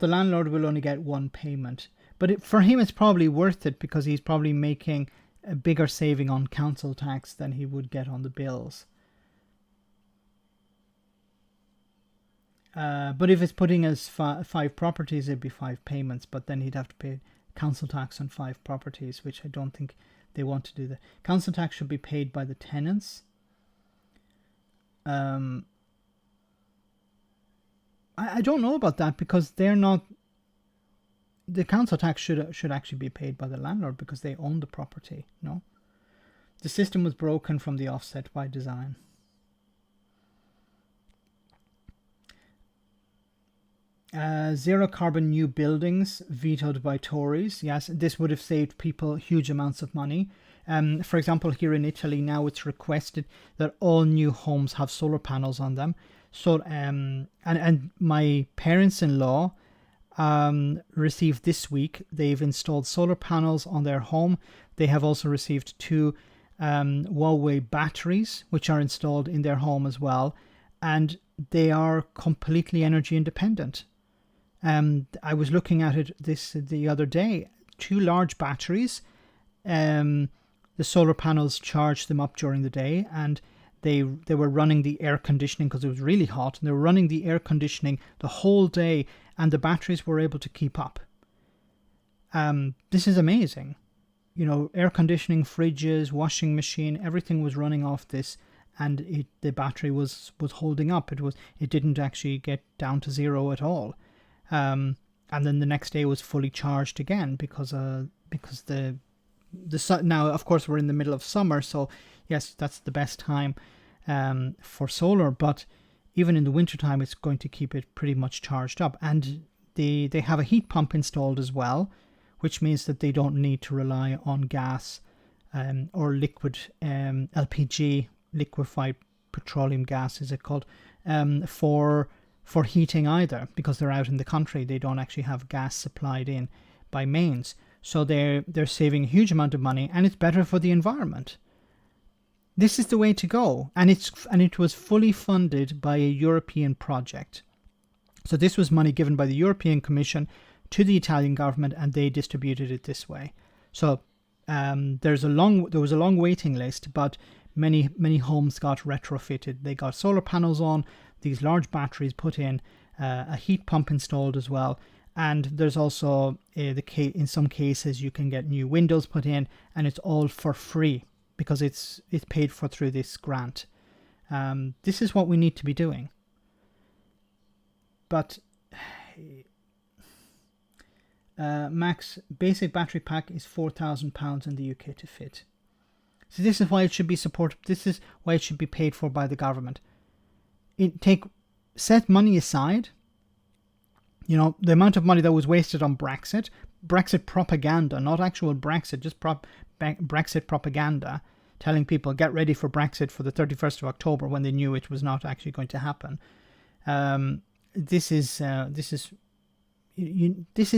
A: the landlord will only get one payment. But for him, it's probably worth it, because he's probably making a bigger saving on council tax than he would get on the bills. But if it's putting as 5 properties, it'd be 5 payments. But then he'd have to council tax on 5 properties, which I don't think they want to do. The council tax should be paid by the tenants. I don't know about that, because they're not. The council tax should actually be paid by the landlord because they own the property. No, the system was broken from the offset by design. Zero carbon new buildings vetoed by Tories. Yes, this would have saved people huge amounts of money. For example, here in Italy now it's requested that all new homes have solar panels on them. So and my parents-in-law received this week, they've installed solar panels on their home. They have also received 2 Huawei batteries, which are installed in their home as well, and they are completely energy independent. I was looking at it the other day. 2 large batteries. The solar panels charged them up during the day, and they were running the air conditioning because it was really hot, and they were running the air conditioning the whole day, and the batteries were able to keep up. This is amazing. You know, air conditioning, fridges, washing machine, everything was running off this, and the battery was holding up. It didn't actually get down to 0 at all. And then the next day it was fully charged again because the sun, now of course we're in the middle of summer, so yes, that's the best time for solar, but even in the wintertime it's going to keep it pretty much charged up. And they have a heat pump installed as well, which means that they don't need to rely on gas or liquid LPG, liquefied petroleum gas is it called, for heating either, because they're out in the country. They don't actually have gas supplied in by mains, so they're saving a huge amount of money, and it's better for the environment. This is the way to go, and it was fully funded by a European project. So this was money given by the European Commission to the Italian government, and they distributed it this way. So there was a long waiting list, but many homes got retrofitted. They got solar panels on, these large batteries put in, a heat pump installed as well, and there's also in some cases you can get new windows put in, and it's all for free because it's paid for through this grant. This is what we need to be doing. But max basic battery pack is £4,000 in the UK to fit. So this is why it should be supported. This is why it should be paid for by the government. Set money aside. You know, the amount of money that was wasted on Brexit propaganda, not actual Brexit, just Brexit propaganda, telling people get ready for Brexit for the 31st of October when they knew it was not actually going to happen. This is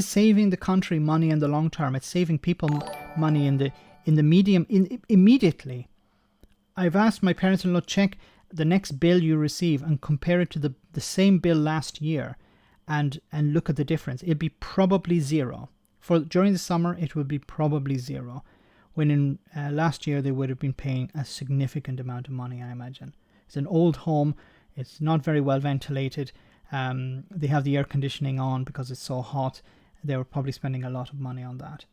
A: saving the country money in the long term. It's saving people money in the medium immediately. I've asked my parents-in-law, check the next bill you receive and compare it to the same bill last year, and look at the difference. It'd be probably 0. During the summer, it would be probably 0. When in last year they would have been paying a significant amount of money, I imagine. It's an old home. It's not very well ventilated. They have the air conditioning on because it's so hot. They were probably spending a lot of money on that.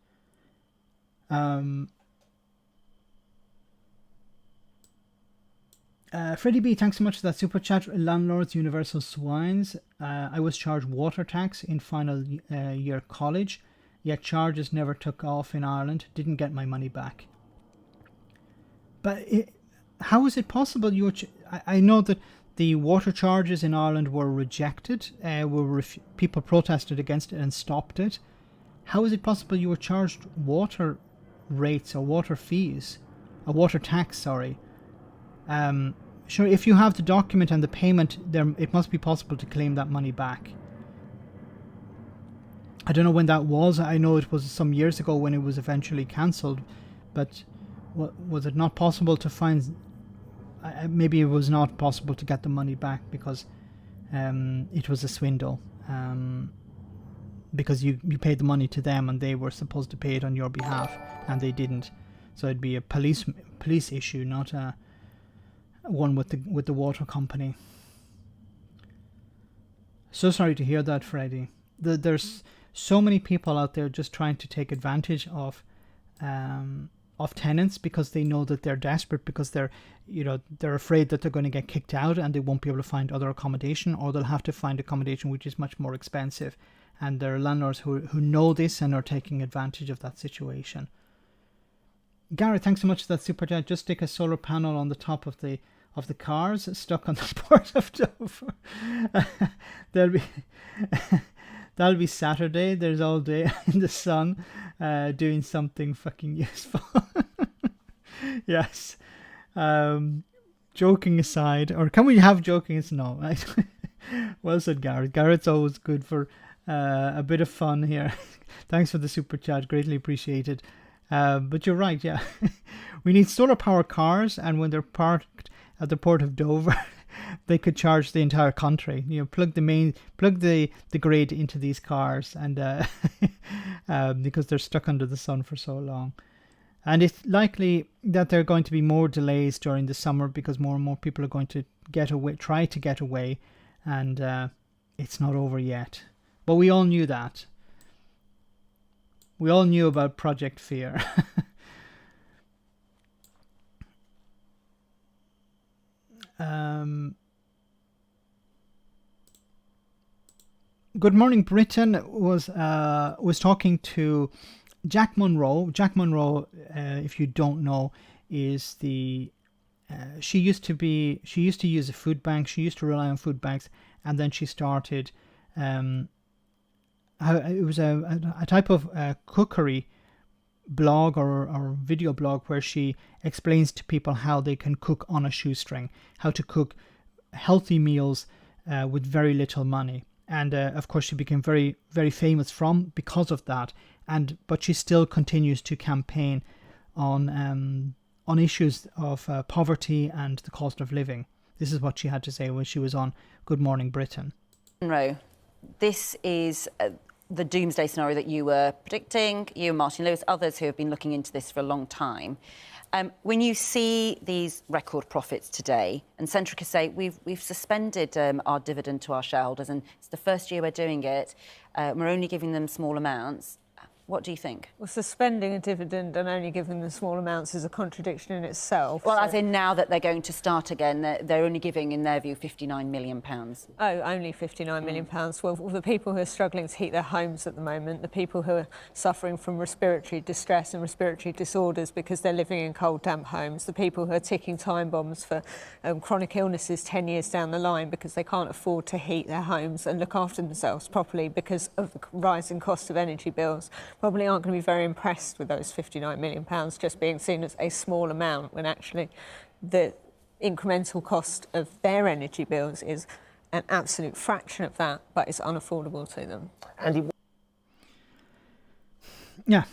A: Freddie B, thanks so much for that super chat. Landlords, universal swines. I was charged water tax in final year college, yet charges never took off in Ireland. Didn't get my money back. But how is it possible? I know that the water charges in Ireland were rejected. People protested against it and stopped it. How is it possible you were charged water rates or water fees? A water tax, sorry. Sure, if you have the document and the payment, it must be possible to claim that money back. I don't know when that was. I know it was some years ago when it was eventually cancelled, but was it not possible to find? Maybe it was not possible to get the money back because it was a swindle. Because you paid the money to them and they were supposed to pay it on your behalf and they didn't. So it'd be a police issue, not a one with the water company. So sorry to hear that, Freddie. There's so many people out there just trying to take advantage of tenants because they know that they're desperate, because they're afraid that they're going to get kicked out and they won't be able to find other accommodation, or they'll have to find accommodation which is much more expensive. And there are landlords who know this and are taking advantage of that situation. Gareth, thanks so much for that super chat. Just stick a solar panel on the top of the cars stuck on the port of Dover. That'll be Saturday. There's all day in the sun doing something fucking useful. Yes. Joking aside, or can we have joking aside? No. Right? Well said, Gareth. Gareth's always good for a bit of fun here. Thanks for the super chat. Greatly appreciated. But you're right, yeah. We need solar power cars, and when they're parked at the port of Dover, they could charge the entire country. Plug the grid into these cars, and because they're stuck under the sun for so long. And it's likely that there are going to be more delays during the summer because more and more people are going to try to get away, and it's not over yet. But we all knew that. We all knew about Project Fear. Good Morning Britain was talking to Jack Monroe. Jack Monroe, if you don't know, is she used to use a food bank. She used to rely on food banks, and then she started. It was a type of cookery blog or video blog where she explains to people how they can cook on a shoestring, how to cook healthy meals with very little money. And of course, she became very, very famous because of that. But she still continues to campaign on issues of poverty and the cost of living. This is what she had to say when she was on Good Morning Britain.
H: Monroe, this is the doomsday scenario that you were predicting, you and Martin Lewis, others who have been looking into this for a long time. When you see these record profits today, and Centrica say we've suspended our dividend to our shareholders, and it's the first year we're doing it, we're only giving them small amounts. What do you think?
I: Well, suspending a dividend and only giving them small amounts is a contradiction in itself.
H: Well, as in now that they're going to start again, they're only giving, in their view, £59 million.
I: Oh, only £59 million. Well, the people who are struggling to heat their homes at the moment, the people who are suffering from respiratory distress and respiratory disorders because they're living in cold, damp homes, the people who are ticking time bombs for chronic illnesses 10 years down the line because they can't afford to heat their homes and look after themselves properly because of the rising cost of energy bills, probably aren't going to be very impressed with those £59 million just being seen as a small amount when actually the incremental cost of their energy bills is an absolute fraction of that, but it's unaffordable to them.
J: Andy,
A: yeah,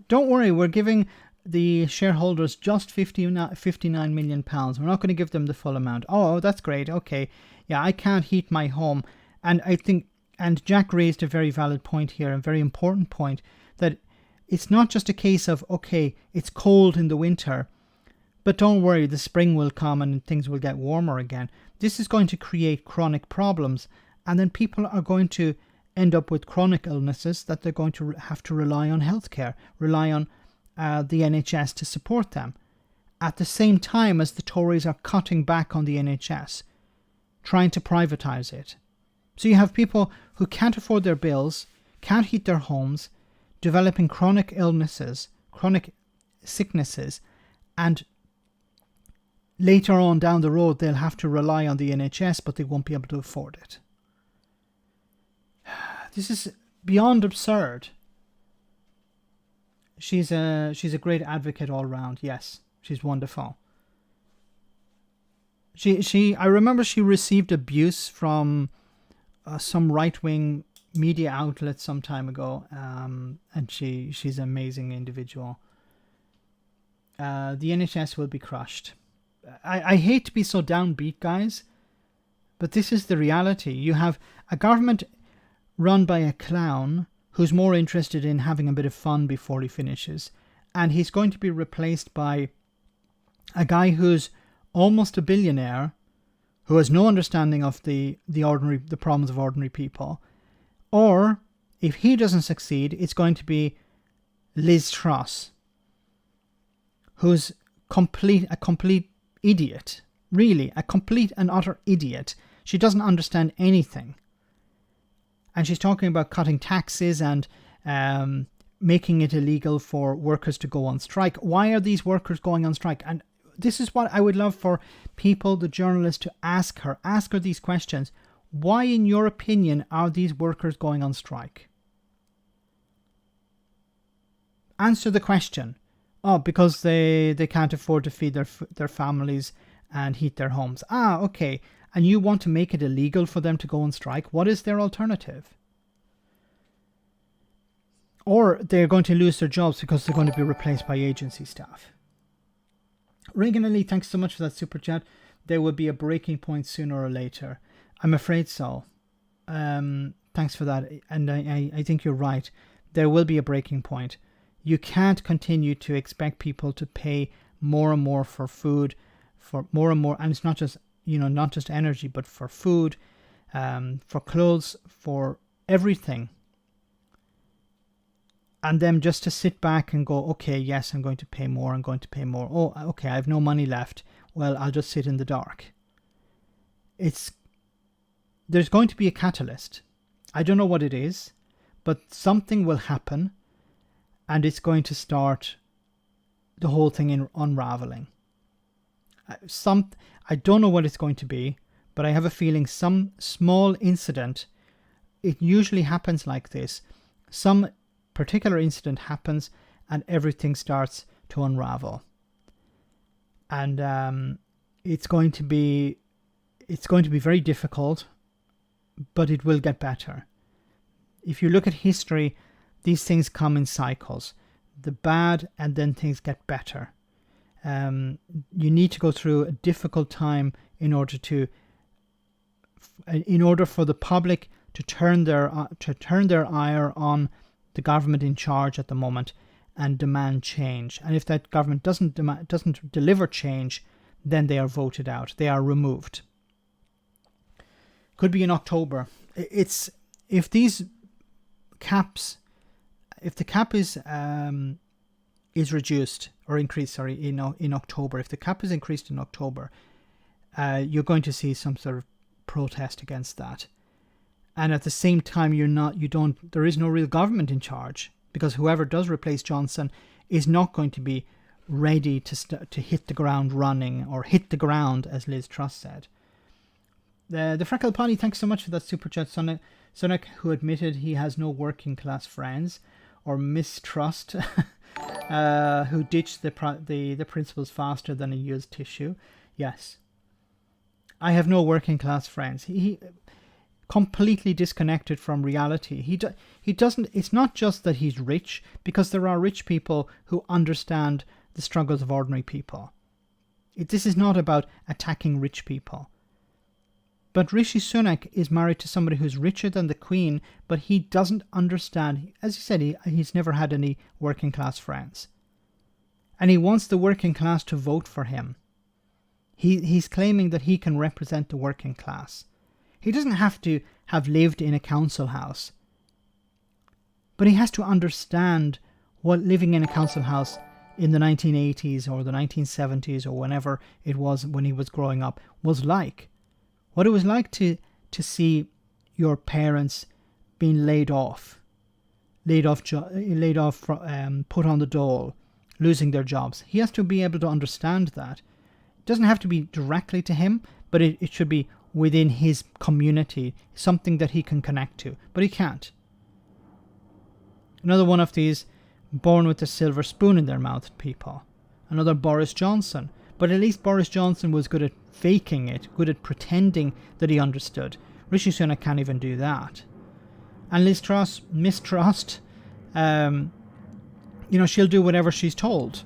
A: don't worry, we're giving the shareholders just £59 million. We're not going to give them the full amount. Oh, that's great. Okay. Yeah, I can't heat my home. And I think, and Jack raised a very valid point here, a very important point, that it's not just a case of, okay, it's cold in the winter, but don't worry, the spring will come and things will get warmer again. This is going to create chronic problems, and then people are going to end up with chronic illnesses that they're going to have to rely on healthcare, rely on the NHS to support them. At the same time as the Tories are cutting back on the NHS, trying to privatise it. So you have people who can't afford their bills, can't heat their homes, developing chronic illnesses, chronic sicknesses, and later on down the road they'll have to rely on the NHS, but they won't be able to afford it. This is beyond absurd. She's a great advocate all round. Yes, she's wonderful. I remember she received abuse from some right-wing media outlet some time ago, and she's an amazing individual. The NHS will be crushed. I hate to be so downbeat, guys, but this is the reality. You have a government run by a clown who's more interested in having a bit of fun before he finishes, and he's going to be replaced by a guy who's almost a billionaire, who has no understanding of the problems of ordinary people, or if he doesn't succeed, it's going to be Liz Truss, who's a complete idiot. Really, a complete and utter idiot. She doesn't understand anything. And she's talking about cutting taxes and making it illegal for workers to go on strike. Why are these workers going on strike? And this is what I would love for people, the journalists, to ask her. Ask her these questions. Why, in your opinion, are these workers going on strike? Answer the question. Oh, because they can't afford to feed their families and heat their homes. Ah, okay. And you want to make it illegal for them to go on strike? What is their alternative? Or they're going to lose their jobs because they're going to be replaced by agency staff. Regan Ali, thanks so much for that super chat. There will be a breaking point sooner or later. I'm afraid so. Thanks for that. And I think you're right. There will be a breaking point. You can't continue to expect people to pay more and more for food, for more and more, and it's not just, not just energy, but for food, for clothes, for everything. And them just to sit back and go, okay, yes, I'm going to pay more, I'm going to pay more. Oh, okay, I have no money left. Well, I'll just sit in the dark. There's going to be a catalyst. I don't know what it is, but something will happen, and it's going to start the whole thing in unraveling. I don't know what it's going to be, but I have a feeling some small incident, it usually happens like this. Some particular incident happens and everything starts to unravel. And it's going to be very difficult, but it will get better. If you look at history, these things come in cycles. The bad, and then things get better. You need to go through a difficult time in order for the public to turn their ire on the government in charge at the moment and demand change. And if that government doesn't deliver change, then they are voted out. They are removed. Could be in October. If the cap is reduced or increased, in October, if the cap is increased in October, you're going to see some sort of protest against that. And at the same time, there is no real government in charge, because whoever does replace Johnson is not going to be ready to hit the ground running, or hit the ground, as Liz Truss said. The Freckle Pony, thanks so much for that super chat. Sonic, who admitted he has no working class friends, or mistrust, who ditched the principles faster than a used tissue. Yes, I have no working class friends. He completely disconnected from reality. He doesn't. It's not just that he's rich, because there are rich people who understand the struggles of ordinary people. This is not about attacking rich people. But Rishi Sunak is married to somebody who's richer than the Queen, but he doesn't understand. As you said, he's never had any working class friends. And he wants the working class to vote for him. He's claiming that he can represent the working class. He doesn't have to have lived in a council house. But he has to understand what living in a council house in the 1980s or the 1970s or whenever it was when he was growing up was like. What it was like to see your parents being laid off, put on the dole, losing their jobs. He has to be able to understand that. It doesn't have to be directly to him, but it should be within his community, something that he can connect to. But he can't. Another one of these born with a silver spoon in their mouth people. Another Boris Johnson. But at least Boris Johnson was good at faking it, good at pretending that he understood. Rishi Sunak can't even do that. And Liz Truss, mistrust, she'll do whatever she's told.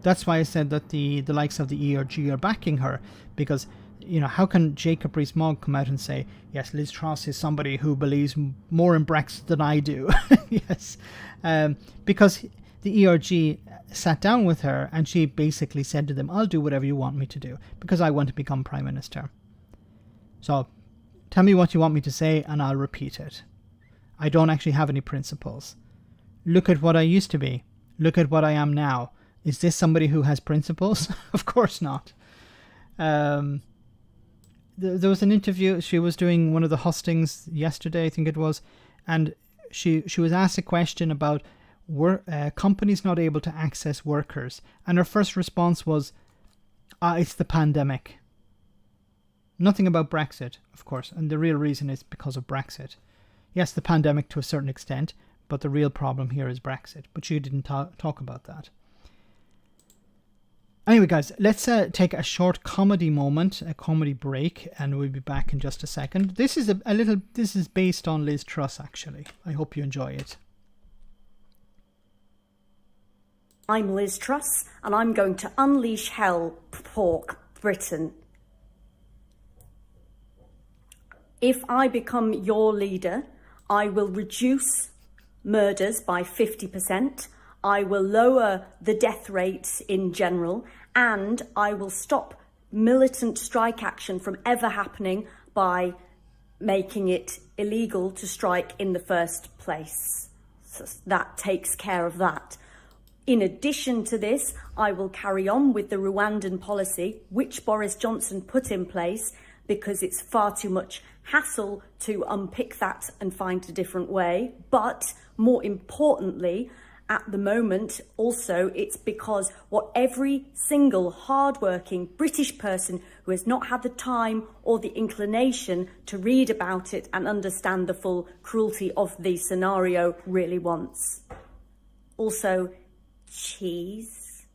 A: That's why I said that the likes of the ERG are backing her, because, how can Jacob Rees-Mogg come out and say, yes, Liz Truss is somebody who believes more in Brexit than I do? Yes. Because the ERG sat down with her and she basically said to them, I'll do whatever you want me to do because I want to become Prime Minister. So tell me what you want me to say and I'll repeat it. I don't actually have any principles. Look at what I used to be. Look at what I am now. Is this somebody who has principles? Of course not. There was an interview. She was doing one of the hustings yesterday, I think it was, and she was asked a question about companies not able to access workers, and her first response was, it's the pandemic. Nothing about Brexit, of course, and the real reason is because of Brexit. Yes, the pandemic to a certain extent, but the real problem here is Brexit. But she didn't talk about that. Anyway, guys, let's take a short comedy moment, a comedy break, and we'll be back in just a second. This is this is based on Liz Truss, actually. I hope you enjoy it.
J: I'm Liz Truss, and I'm going to unleash hell for Britain. If I become your leader, I will reduce murders by 50%. I will lower the death rates in general, and I will stop militant strike action from ever happening by making it illegal to strike in the first place. So that takes care of that. In addition to this, I will carry on with the Rwandan policy, which Boris Johnson put in place, because it's far too much hassle to unpick that and find a different way. But more importantly, at the moment, also, it's because what every single hardworking British person who has not had the time or the inclination to read about it and understand the full cruelty of the scenario really wants. Also, cheese.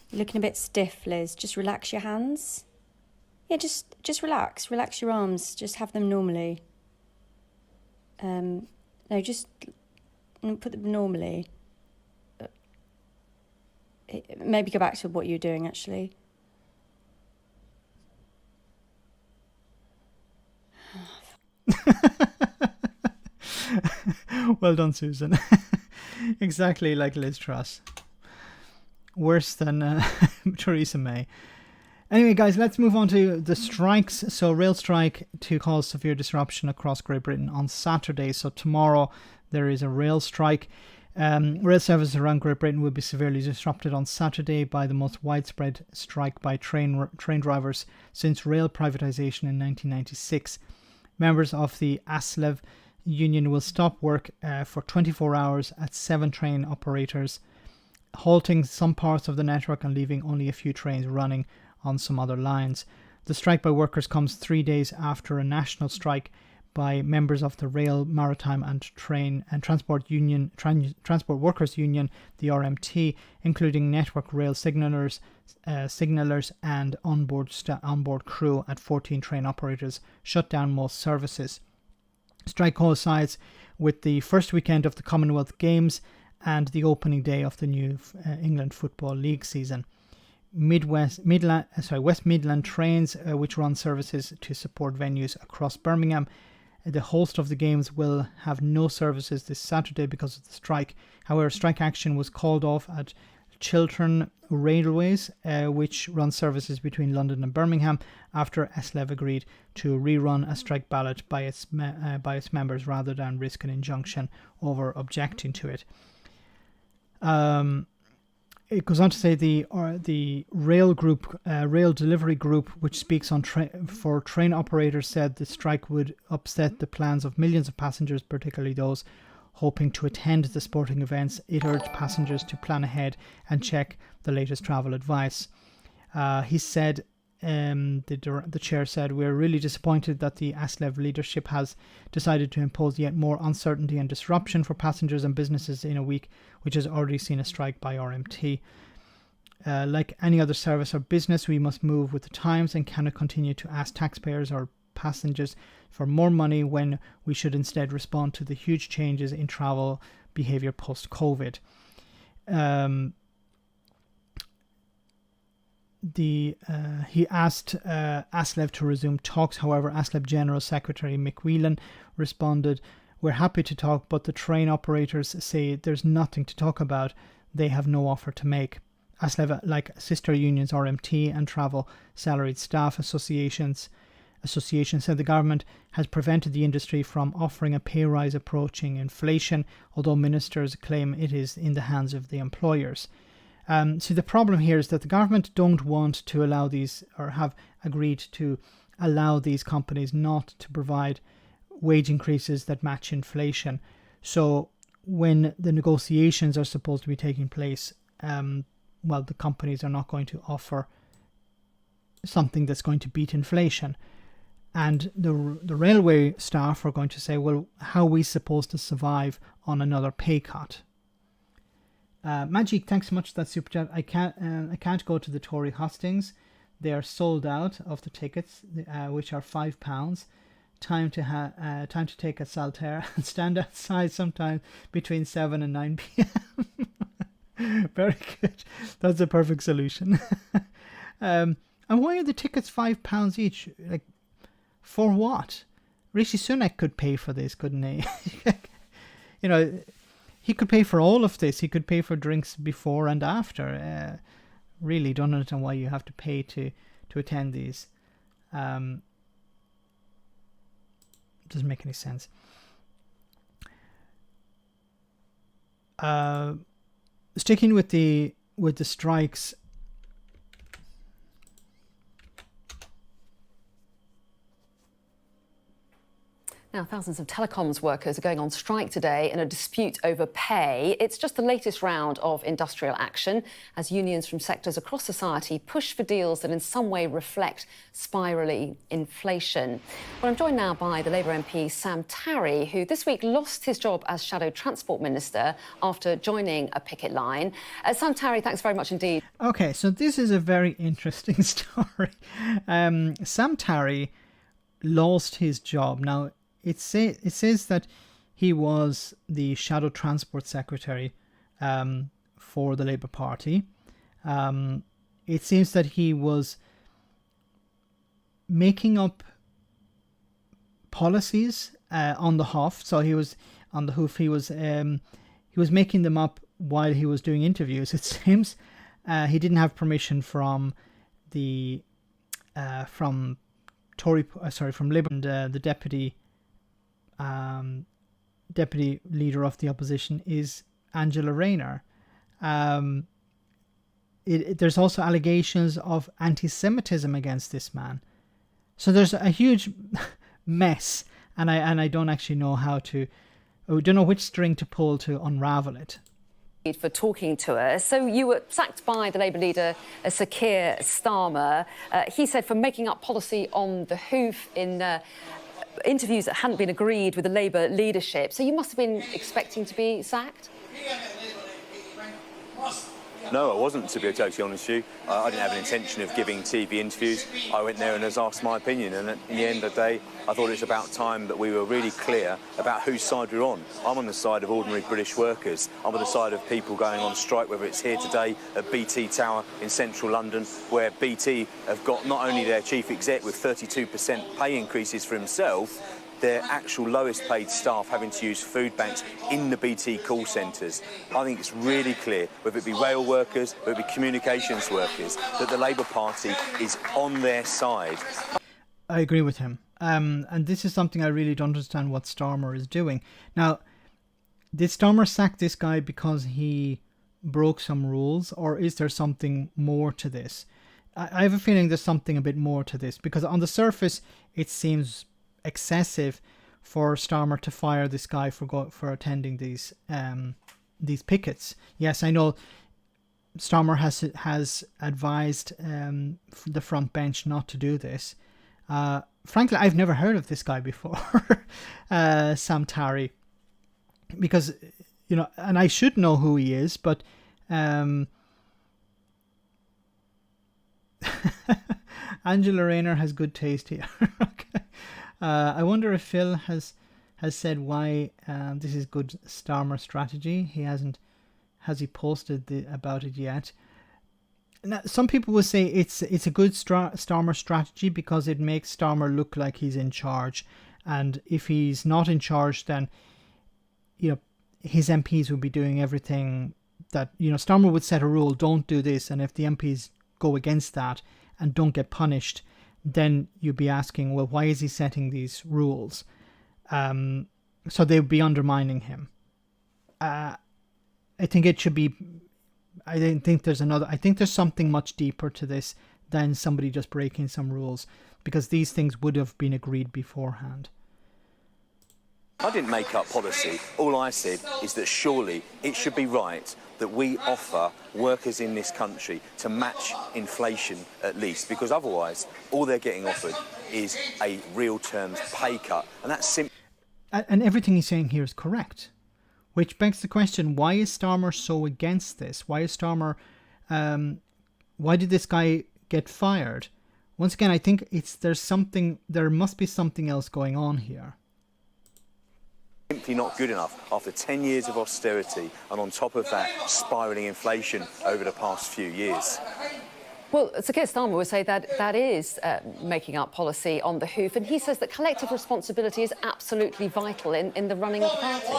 K: You're looking a bit stiff, Liz. Just relax your hands. Yeah, just relax. Relax your arms. Just have them normally. No, just put them normally. Maybe go back to what you were doing, actually.
A: Well done, Susan. Exactly like Liz Truss. Worse than Theresa May. Anyway, guys, let's move on to the strikes. So, rail strike to cause severe disruption across Great Britain on Saturday. So, tomorrow there is a rail strike. Rail services around Great Britain will be severely disrupted on Saturday by the most widespread strike by train drivers since rail privatisation in 1996. Members of the ASLEV union will stop work for 24 hours at 7 train operators, halting some parts of the network and leaving only a few trains running on some other lines. The strike by workers comes 3 days after a national strike by members of the Rail, Maritime and Transport Workers Union, the RMT, including network rail signallers and onboard crew at 14 train operators, shut down most services. Strike coincides with the first weekend of the Commonwealth Games and the opening day of the new England Football League season. West Midland Trains, which run services to support venues across Birmingham. The host of the games will have no services this Saturday because of the strike. However, strike action was called off at Chiltern Railways, which runs services between London and Birmingham, after ASLEV agreed to rerun a strike ballot by its members rather than risk an injunction over objecting to it. It goes on to say the rail delivery group, which speaks on for train operators, said the strike would upset the plans of millions of passengers, particularly those hoping to attend the sporting events. It urged passengers to plan ahead and check the latest travel advice. He said, the chair said, "We're really disappointed that the ASLEV leadership has decided to impose yet more uncertainty and disruption for passengers and businesses in a week which has already seen a strike by RMT. Like any other service or business, we must move with the times and cannot continue to ask taxpayers or passengers for more money when we should instead respond to the huge changes in travel behaviour post-COVID." He asked ASLEV to resume talks. However, ASLEV General Secretary Mick Whelan responded, "We're happy to talk, but the train operators say there's nothing to talk about. They have no offer to make." ASLEV, like sister unions RMT and Travel Salaried Staff Associations, Association said the government has prevented the industry from offering a pay rise approaching inflation, although ministers claim it is in the hands of the employers. So the problem here is that the government don't want to allow these, or have agreed to allow these companies not to provide wage increases that match inflation. So when the negotiations are supposed to be taking place, the companies are not going to offer something that's going to beat inflation. And the railway staff are going to say, well, how are we supposed to survive on another pay cut? Magic, thanks so much for that super chat. I can't go to the Tory hustings. They are sold out of the tickets, which are £5. Time to take a Saltaire and stand outside sometime between 7 and 9 p.m. Very good. That's a perfect solution. And why are the tickets £5 each? Like, for what? Rishi Sunak could pay for this, couldn't he? You know, he could pay for all of this. He could pay for drinks before and after. Really don't understand why you have to pay to attend these. Doesn't make any sense. Sticking with the strikes.
L: Now, thousands of telecoms workers are going on strike today in a dispute over pay. It's just the latest round of industrial action as unions from sectors across society push for deals that in some way reflect spiralling inflation. Well, I'm joined now by the Labour MP Sam Tarry, who this week lost his job as Shadow Transport Minister after joining a picket line. Sam Tarry, thanks very much indeed.
A: Okay, so this is a very interesting story. Sam Tarry lost his job. Now, it says that he was the Shadow Transport Secretary for the Labour Party. It seems that he was making up policies on the hoof. So he was on the hoof. He was making them up while he was doing interviews. It seems he didn't have permission from the from Labour and the deputy leader of the opposition is Angela Rayner. There's also allegations of anti-Semitism against this man. So there's a huge mess, and I don't actually know I don't know which string to pull to unravel it.
L: For talking to us. So you were sacked by the Labour leader, Sir Keir Starmer. He said for making up policy on the hoof in interviews that hadn't been agreed with the Labour leadership. So you must have been expecting to be sacked?
M: No, I wasn't, to be totally honest with you. I didn't have an intention of giving TV interviews. I went there and was asked my opinion, and in the end of the day, I thought it was about time that we were really clear about whose side we're on. I'm on the side of ordinary British workers. I'm on the side of people going on strike, whether it's here today at BT Tower in central London, where BT have got not only their chief exec with 32% pay increases for himself, their actual lowest paid staff having to use food banks in the BT call centres. I think it's really clear, whether it be rail workers, whether it be communications workers, that the Labour Party is on their side.
A: I agree with him. And this is something I really don't understand what Starmer is doing. Now, did Starmer sack this guy because he broke some rules, or is there something more to this? I have a feeling there's something a bit more to this, because on the surface it seems excessive for Starmer to fire this guy for attending these pickets. Yes, I know Starmer has advised the front bench not to do this. Frankly, I've never heard of this guy before, Sam Tarry, because and I should know who he is, but Angela Rayner has good taste here. Okay. I wonder if Phil has said why this is good Starmer strategy. He hasn't. Has he posted about it yet? Now, some people will say it's a good Starmer strategy because it makes Starmer look like he's in charge, and if he's not in charge, then his MPs would be doing everything that Starmer would set a rule: don't do this, and if the MPs go against that and don't get punished, then you'd be asking, well, why is he setting these rules? So they would be undermining him. I think it should be. I don't think there's another. I think there's something much deeper to this than somebody just breaking some rules, because these things would have been agreed beforehand.
M: I didn't make up policy. All I said is that surely it should be right that we offer workers in this country to match inflation at least, because otherwise all they're getting offered is a real terms pay cut, and that's simple.
A: And everything he's saying here is correct, which begs the question: why is Starmer so against this? Why is Starmer? Why did this guy get fired? Once again, I think there must be something else going on here.
M: Simply not good enough after 10 years of austerity, and on top of that, spiralling inflation over the past few years.
L: Well, Sir Keir Starmer would say that that is making up policy on the hoof, and he says that collective responsibility is absolutely vital in the running of the party.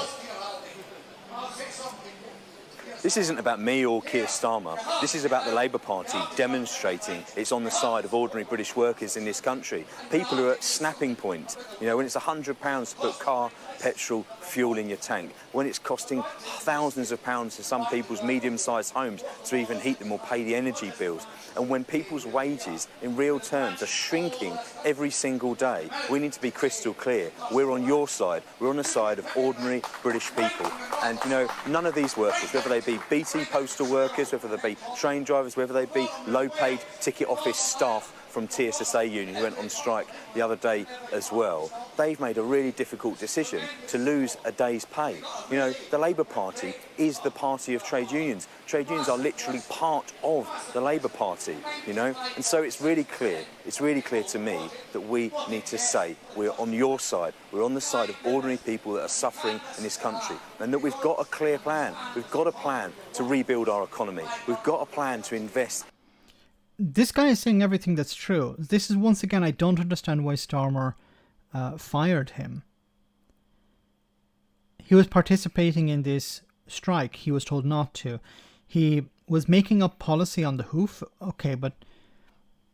M: This isn't about me or Keir Starmer. This is about the Labour Party demonstrating it's on the side of ordinary British workers in this country. People who are at snapping point. You know, when it's £100 to put car, petrol, fuel in your tank, when it's costing thousands of pounds to some people's medium-sized homes to even heat them or pay the energy bills, and when people's wages in real terms are shrinking every single day, we need to be crystal clear. We're on your side. We're on the side of ordinary British people. And, you know, none of these workers, whether they be BT postal workers, whether they be train drivers, whether they be low-paid ticket office staff from TSSA Union who went on strike the other day as well, they've made a really difficult decision to lose a day's pay. You know, the Labour Party is the party of trade unions. Trade unions are literally part of the Labour Party, you know, and so it's really clear to me that we need to say we're on your side, we're on the side of ordinary people that are suffering in this country, and that we've got a clear plan. We've got a plan to rebuild our economy. We've got a plan to invest.
A: This guy is saying everything that's true. This is, once again, I don't understand why Starmer fired him. He was participating in this strike. He was told not to. He was making up policy on the hoof. Okay, but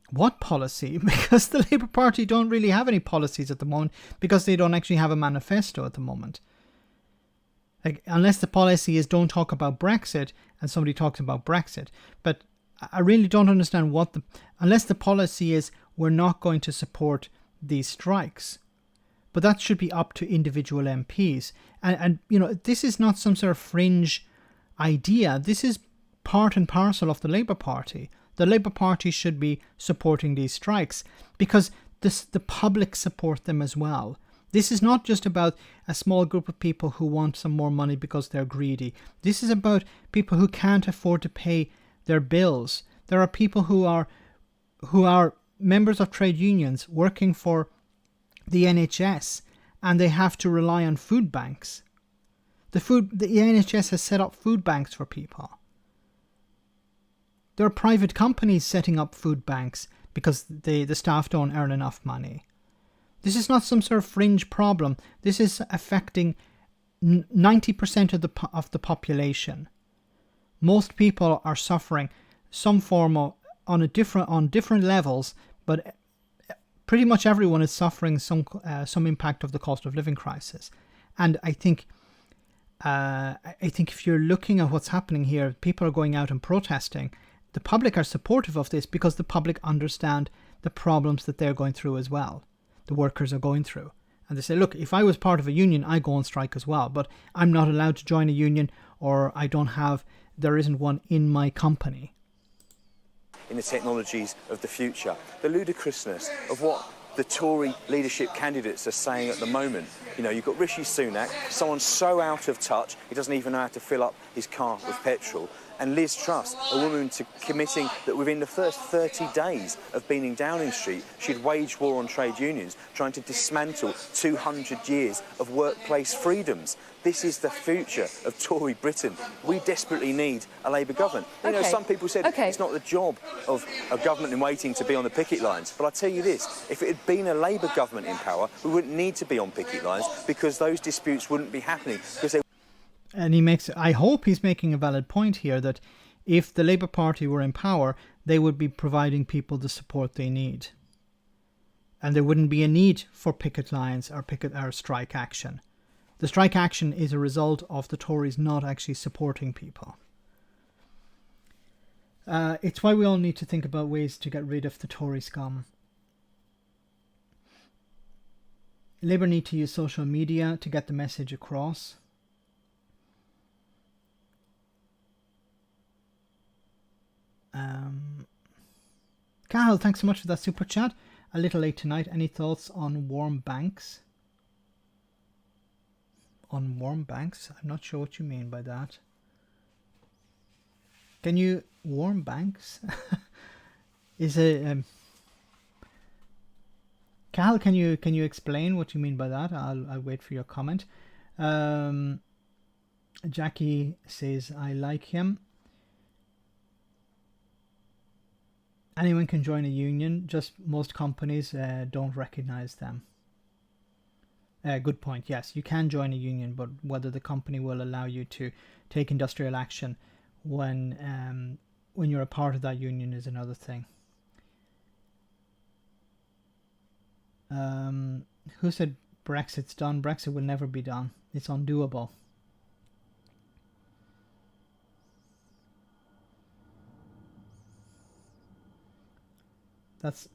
A: what policy? Because the Labour Party don't really have any policies at the moment, because they don't actually have a manifesto at the moment. Like, unless the policy is don't talk about Brexit, and somebody talks about Brexit. But I really don't understand unless the policy is we're not going to support these strikes. But that should be up to individual MPs. And you know, this is not some sort of fringe idea. This is part and parcel of the Labour Party. The Labour Party should be supporting these strikes because the public support them as well. This is not just about a small group of people who want some more money because they're greedy. This is about people who can't afford to pay their bills. There are people who are members of trade unions working for the NHS, and they have to rely on food banks. The NHS has set up food banks for people. There are private companies setting up food banks because the staff don't earn enough money. This is not some sort of fringe problem. This is affecting 90% of the population. Most people are suffering some form of on different levels, but pretty much everyone is suffering some impact of the cost of living crisis. And I think if you're looking at what's happening here, people are going out and protesting. The public are supportive of this because the public understand the problems that they're going through as well. The workers are going through. And they say, look, if I was part of a union, I'd go on strike as well, but I'm not allowed to join a union, or there isn't one in my company.
M: In the technologies of the future, the ludicrousness of what the Tory leadership candidates are saying at the moment. You know, you've got Rishi Sunak, someone so out of touch, he doesn't even know how to fill up his car with petrol. And Liz Truss, a woman committing that within the first 30 days of being in Downing Street, she'd waged war on trade unions, trying to dismantle 200 years of workplace freedoms. This is the future of Tory Britain. We desperately need a Labour government. You know, some people said it's not the job of a government in waiting to be on the picket lines. But I tell you this, if it had been a Labour government in power, we wouldn't need to be on picket lines because those disputes wouldn't be happening.
A: And I hope he's making a valid point here that if the Labour Party were in power, they would be providing people the support they need. and there wouldn't be a need for picket lines or strike action. The strike action is a result of the Tories not actually supporting people. It's why we all need to think about ways to get rid of the Tory scum. Labour need to use social media to get the message across. Cahill, thanks so much for that super chat. A little late tonight. Any thoughts on warm banks? On warm banks? I'm not sure what you mean by that. Can you warm banks? Is it Cahill, can you explain what you mean by that? I'll wait for your comment. Jackie says I like him. Anyone can join a union, just most companies don't recognize them. Good point. Yes, you can join a union, but whether the company will allow you to take industrial action when you're a part of that union is another thing. Who said Brexit's done? Brexit will never be done. It's undoable. That's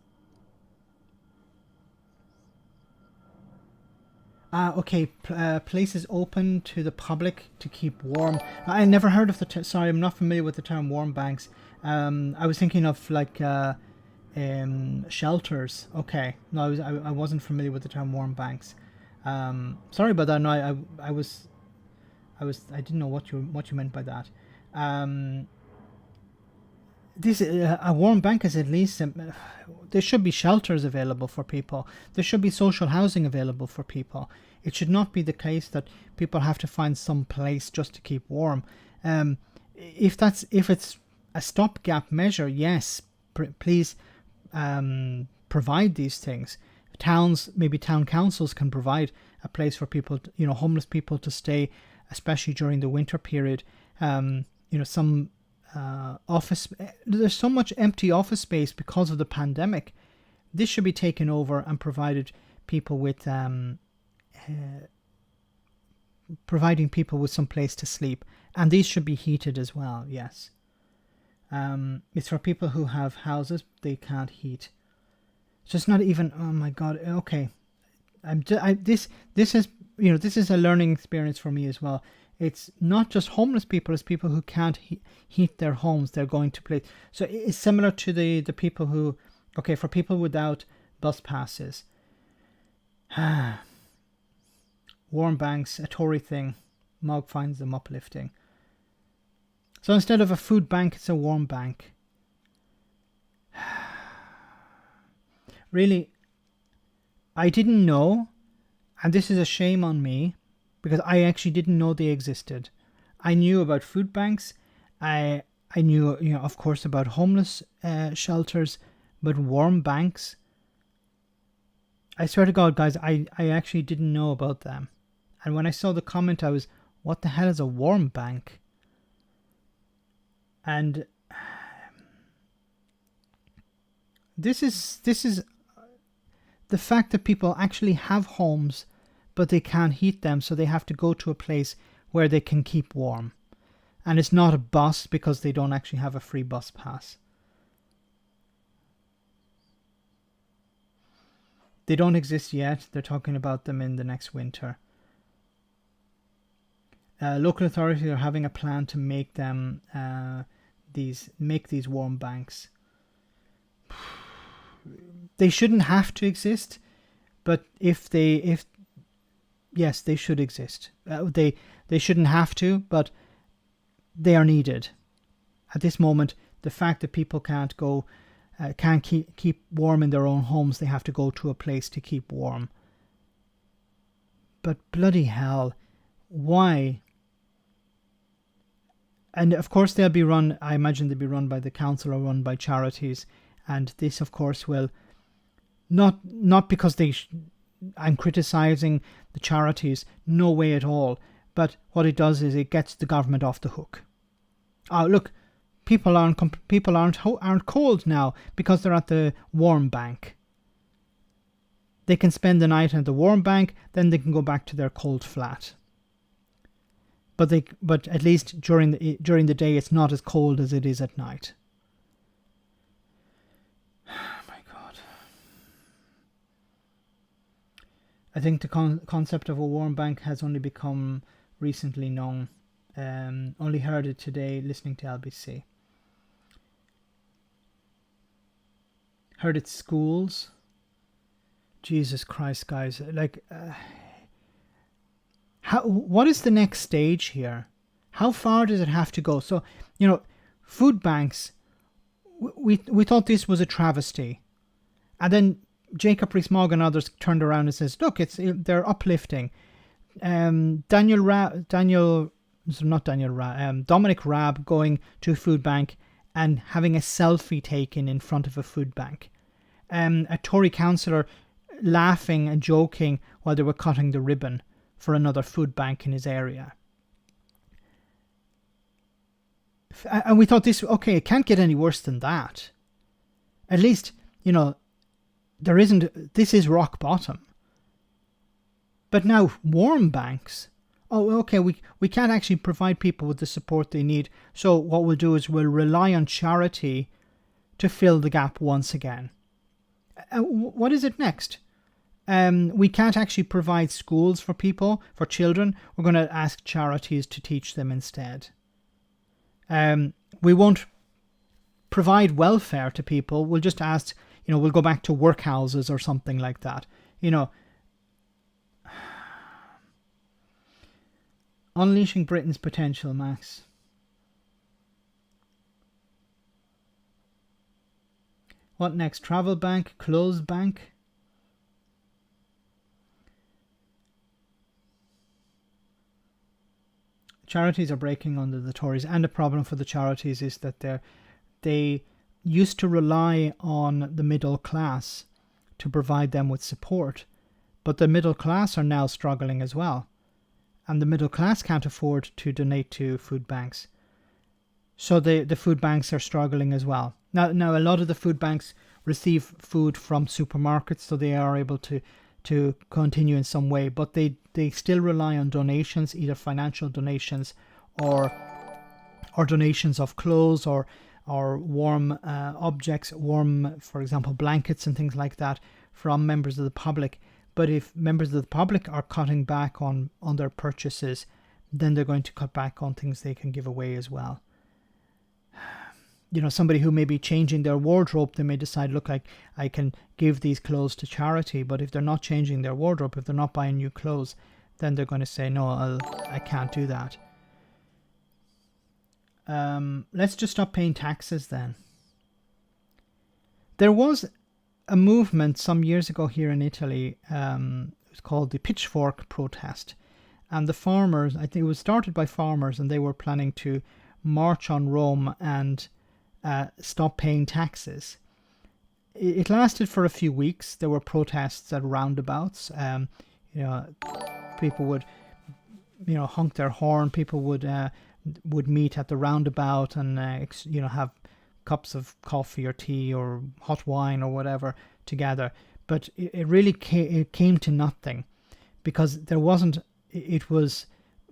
A: okay. Places open to the public to keep warm. I never heard of the sorry, I'm not familiar with the term warm banks. I was thinking of like shelters. Okay, no, I wasn't familiar with the term warm banks. Sorry about that. No, I didn't know what you meant by that. This a warm bank is at least there should be shelters available for people. There should be social housing available for people. It should not be the case that people have to find some place just to keep warm. If it's a stopgap measure, yes, please provide these things. Towns, maybe town councils can provide a place for people, homeless people to stay, especially during the winter period. Some office. There's so much empty office space because of the pandemic. This should be taken over and provided people with providing people with some place to sleep, and these should be heated as well. Yes, it's for people who have houses they can't heat. So it's not even. Oh my God. Okay, this is a learning experience for me as well. It's not just homeless people, it's people who can't heat their homes. They're going to place. So it's similar to the people who, okay, for people without bus passes. Warm banks, a Tory thing. Mog finds them uplifting. So instead of a food bank, it's a warm bank. Really, I didn't know, and this is a shame on me, because I actually didn't know they existed. I knew about food banks. I knew, of course, about homeless shelters, but warm banks, I swear to God, guys, I actually didn't know about them. And when I saw the comment, I was, what the hell is a warm bank? And this is the fact that people actually have homes, but they can't heat them, so they have to go to a place where they can keep warm. And it's not a bus because they don't actually have a free bus pass. They don't exist yet. They're talking about them in the next winter. Local authorities are having a plan to make them these warm banks. They shouldn't have to exist, but yes, they should exist. They shouldn't have to, but they are needed. At this moment, the fact that people can't keep warm in their own homes, they have to go to a place to keep warm. But bloody hell, why? And of course they'll be run, I imagine they'll be run by the council or run by charities. And this, of course, will not because I'm criticizing the charities, no way at all. But what it does is it gets the government off the hook. Oh, look, people aren't cold now because they're at the warm bank. They can spend the night at the warm bank, then they can go back to their cold flat. But at least during the day, it's not as cold as it is at night. Oh my God. I think the concept of a warm bank has only become recently known. Only heard it today listening to LBC. Heard it schools. Jesus Christ, guys! Like, what is the next stage here? How far does it have to go? So, food banks. We thought this was a travesty, and then Jacob Rees-Mogg and others turned around and says, "Look, they're uplifting." Dominic Raab going to a food bank and having a selfie taken in front of a food bank. A Tory councillor laughing and joking while they were cutting the ribbon for another food bank in his area. And we thought it can't get any worse than that. At least, this is rock bottom. But now, warm banks, we can't actually provide people with the support they need. So what we'll do is we'll rely on charity to fill the gap once again. What is it next? We can't actually provide schools for children. We're going to ask charities to teach them instead. We won't provide welfare to people. We'll just ask, we'll go back to workhouses or something like that. Unleashing Britain's potential, Max. What next? Travel bank? Clothes bank? Charities are breaking under the Tories, and the problem for the charities is that they used to rely on the middle class to provide them with support, but the middle class are now struggling as well, and the middle class can't afford to donate to food banks, so the food banks are struggling as well. Now a lot of the food banks receive food from supermarkets, so they are able to continue in some way, but they still rely on donations, either financial donations or donations of clothes or warm objects, for example, blankets and things like that from members of the public. But if members of the public are cutting back on their purchases, then they're going to cut back on things they can give away as well. Somebody who may be changing their wardrobe, they may decide, look, I can give these clothes to charity, but if they're not changing their wardrobe, if they're not buying new clothes, then they're going to say, no, I can't do that. Let's just stop paying taxes then. There was a movement some years ago here in Italy, it was called the Pitchfork Protest, and the farmers, I think it was started by farmers, and they were planning to march on Rome and stop paying taxes. It lasted for a few weeks. There were protests at roundabouts. People would, honk their horn. People would meet at the roundabout and have cups of coffee or tea or hot wine or whatever together. But it really came to nothing, because there wasn't. It was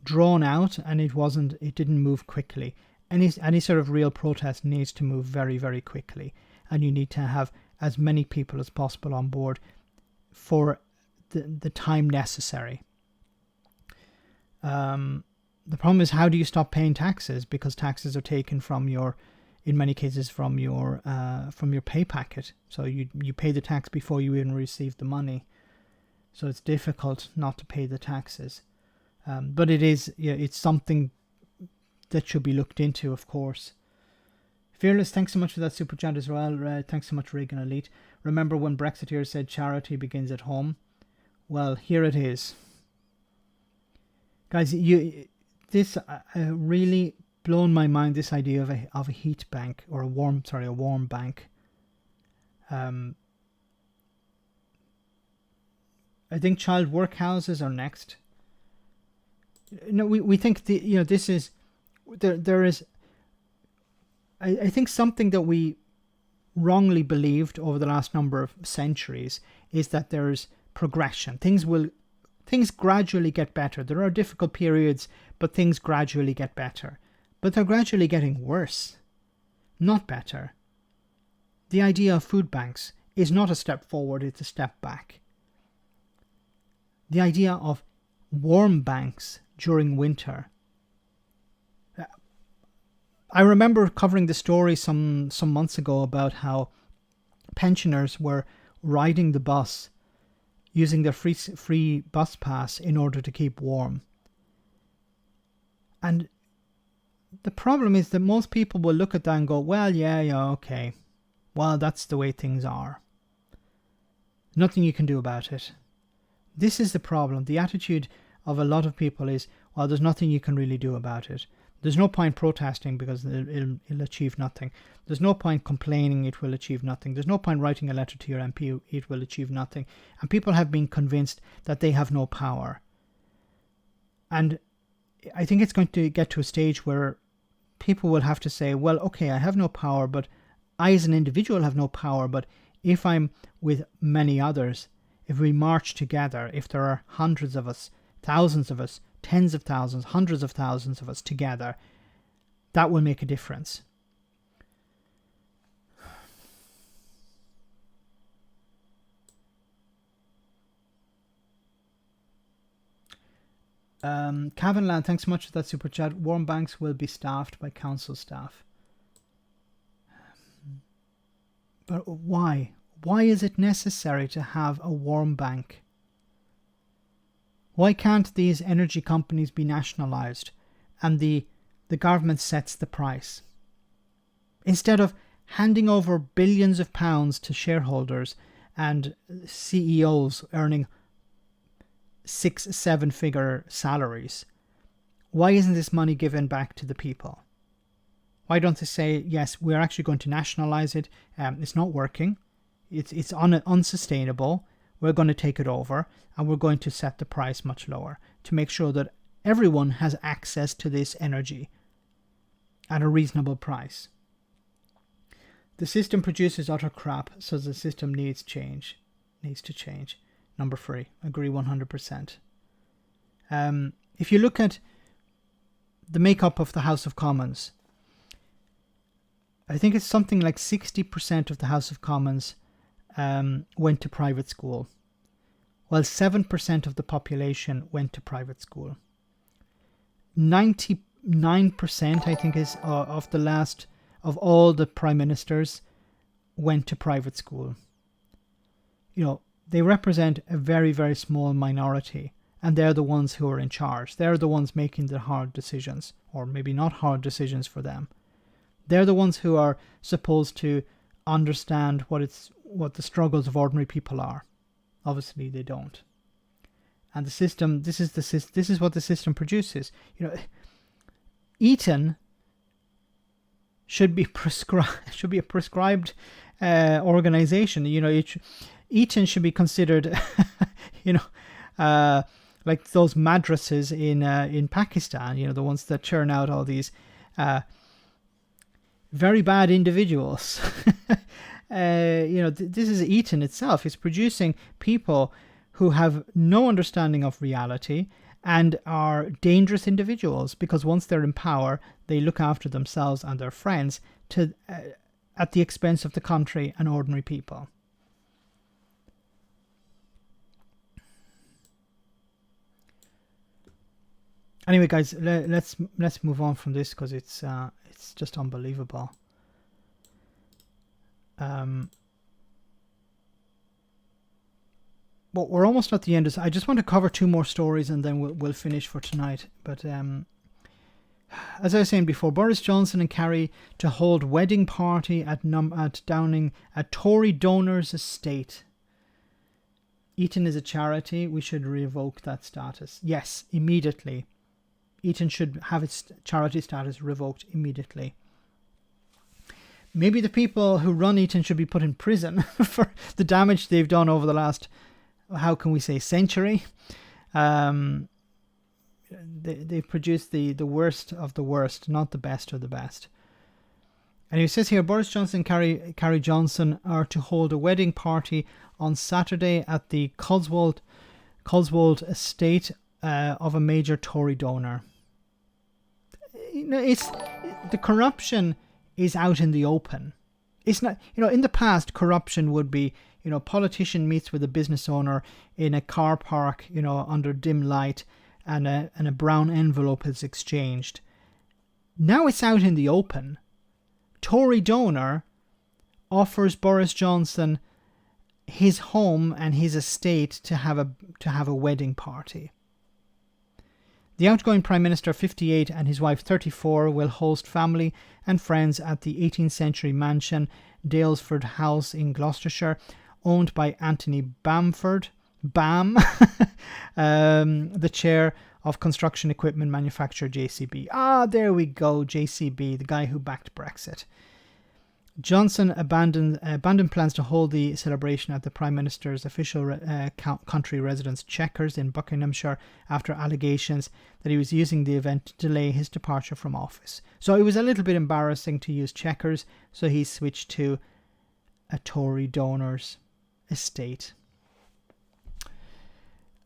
A: drawn out, and it didn't move quickly. Any sort of real protest needs to move very, very quickly, and you need to have as many people as possible on board for the time necessary. The problem is, how do you stop paying taxes? Because taxes are taken from in many cases from your pay packet. So you pay the tax before you even receive the money. So it's difficult not to pay the taxes. But it's something that should be looked into, of course. Fearless, thanks so much for that super chat as well. Thanks so much, Reagan Elite. Remember when Brexiteers said charity begins at home? Well, here it is. Guys, this really blown my mind, this idea of a heat bank, or a warm bank. I think child workhouses are next. No, we think this is there is. I think something that we wrongly believed over the last number of centuries is that there's progression. Things gradually get better. There are difficult periods, but things gradually get better. But they're gradually getting worse, not better. The idea of food banks is not a step forward, it's a step back. The idea of warm banks during winter. I remember covering the story some months ago about how pensioners were riding the bus using their free bus pass in order to keep warm. And the problem is that most people will look at that and go, well, yeah, okay. Well, that's the way things are. Nothing you can do about it. This is the problem. The attitude of a lot of people is, well, there's nothing you can really do about it. There's no point protesting because it'll achieve nothing. There's no point complaining, it will achieve nothing. There's no point writing a letter to your MP, it will achieve nothing. And people have been convinced that they have no power. And I think it's going to get to a stage where people will have to say, well, okay, I have no power, but I as an individual have no power, but if I'm with many others, if we march together, if there are hundreds of us, thousands of us, tens of thousands, hundreds of thousands of us together, that will make a difference. Cavanland, thanks so much for that super chat. Warm banks will be staffed by council staff. But why? Why is it necessary to have a warm bank? Why can't these energy companies be nationalised and the government sets the price? Instead of handing over billions of pounds to shareholders and CEOs earning 6-7 figure salaries, why isn't this money given back to the people? Why don't they say, yes, we're actually going to nationalise it, it's not working, it's unsustainable, we're going to take it over and we're going to set the price much lower to make sure that everyone has access to this energy at a reasonable price. The system produces utter crap, so the system needs to change. Number 3, agree 100%. If you look at the makeup of the House of Commons, I think it's something like 60% of the House of Commons went to private school, while 7% of the population went to private school. 99%, I think, is of all the prime ministers went to private school. You know, they represent a very, very small minority, and they're the ones who are in charge. They're the ones making the hard decisions, or maybe not hard decisions for them. They're the ones who are supposed to understand what the struggles of ordinary people are. Obviously, they don't. And the system, this is what the system produces. You know, Eton should be a prescribed organization. You know, Eton should be considered, you know, like those madrasas in Pakistan. You know, the ones that churn out all these very bad individuals. You know, this is Eton itself. It's producing people who have no understanding of reality and are dangerous individuals, because once they're in power, they look after themselves and their friends at the expense of the country and ordinary people. Anyway, guys, let's move on from this, because it's just unbelievable. Well, we're almost at the end. I just want to cover 2 more stories and then we'll finish for tonight. But as I was saying before, Boris Johnson and Carrie to hold wedding party at Downing at Tory donor's estate. Eton is a charity. We should revoke that status. Yes, immediately. Eton should have its charity status revoked immediately. Maybe the people who run Eton should be put in prison for the damage they've done over the last, how can we say, century. They've produced the worst of the worst, not the best of the best. And he says here, Boris Johnson and Carrie Johnson are to hold a wedding party on Saturday at the Cotswold estate of a major Tory donor. It's the corruption is out in the open. It's not, in the past, corruption would be, politician meets with a business owner in a car park, under dim light, and a brown envelope is exchanged. Now it's out in the open. Tory donor offers Boris Johnson his home and his estate to have a wedding party. The outgoing Prime Minister, 58, and his wife, 34, will host family and friends at the 18th century mansion Daylesford House in Gloucestershire, owned by Anthony Bamford, BAM, the chair of construction equipment manufacturer JCB. Ah, there we go, JCB, the guy who backed Brexit. Johnson abandoned plans to hold the celebration at the Prime Minister's official country residence Chequers in Buckinghamshire after allegations that he was using the event to delay his departure from office. So it was a little bit embarrassing to use Chequers, so he switched to a Tory donor's estate.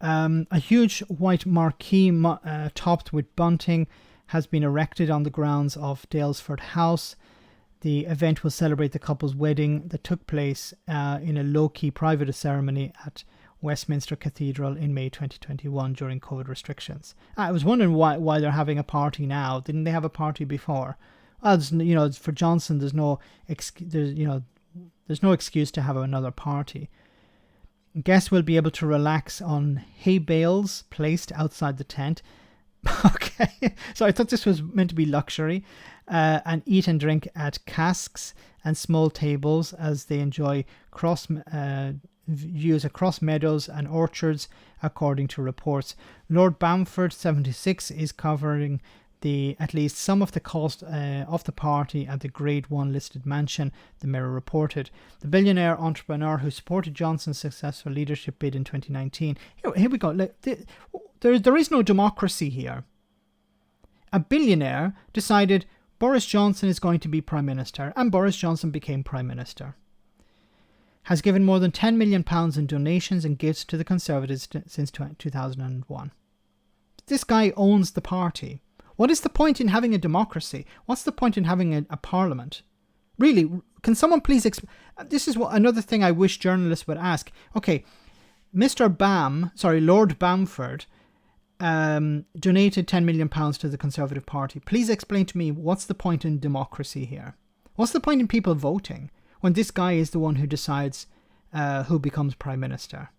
A: A huge white marquee topped with bunting has been erected on the grounds of Daylesford House. The event will celebrate the couple's wedding that took place in a low-key private ceremony at Westminster Cathedral in May 2021 during COVID restrictions. I was wondering why they're having a party now. Didn't they have a party before? Well, for Johnson, there's no excuse to have another party. Guests will be able to relax on hay bales placed outside the tent. Okay, so I thought this was meant to be luxury, and eat and drink at casks and small tables as they enjoy views across meadows and orchards, according to reports. Lord Bamford, 76, is covering at least some of the cost of the party at the Grade 1 listed mansion, the Mirror reported. The billionaire entrepreneur who supported Johnson's successful leadership bid in 2019. Here we go. There is no democracy here. A billionaire decided Boris Johnson is going to be Prime Minister, and Boris Johnson became Prime Minister. Has given more than £10 million in donations and gifts to the Conservatives since 2001. This guy owns the party. What is the point in having a democracy? What's the point in having a parliament? Really, can someone please this is another thing I wish journalists would ask. Okay, Lord Bamford donated £10 million to the Conservative Party. Please explain to me, what's the point in democracy here? What's the point in people voting when this guy is the one who decides who becomes Prime Minister?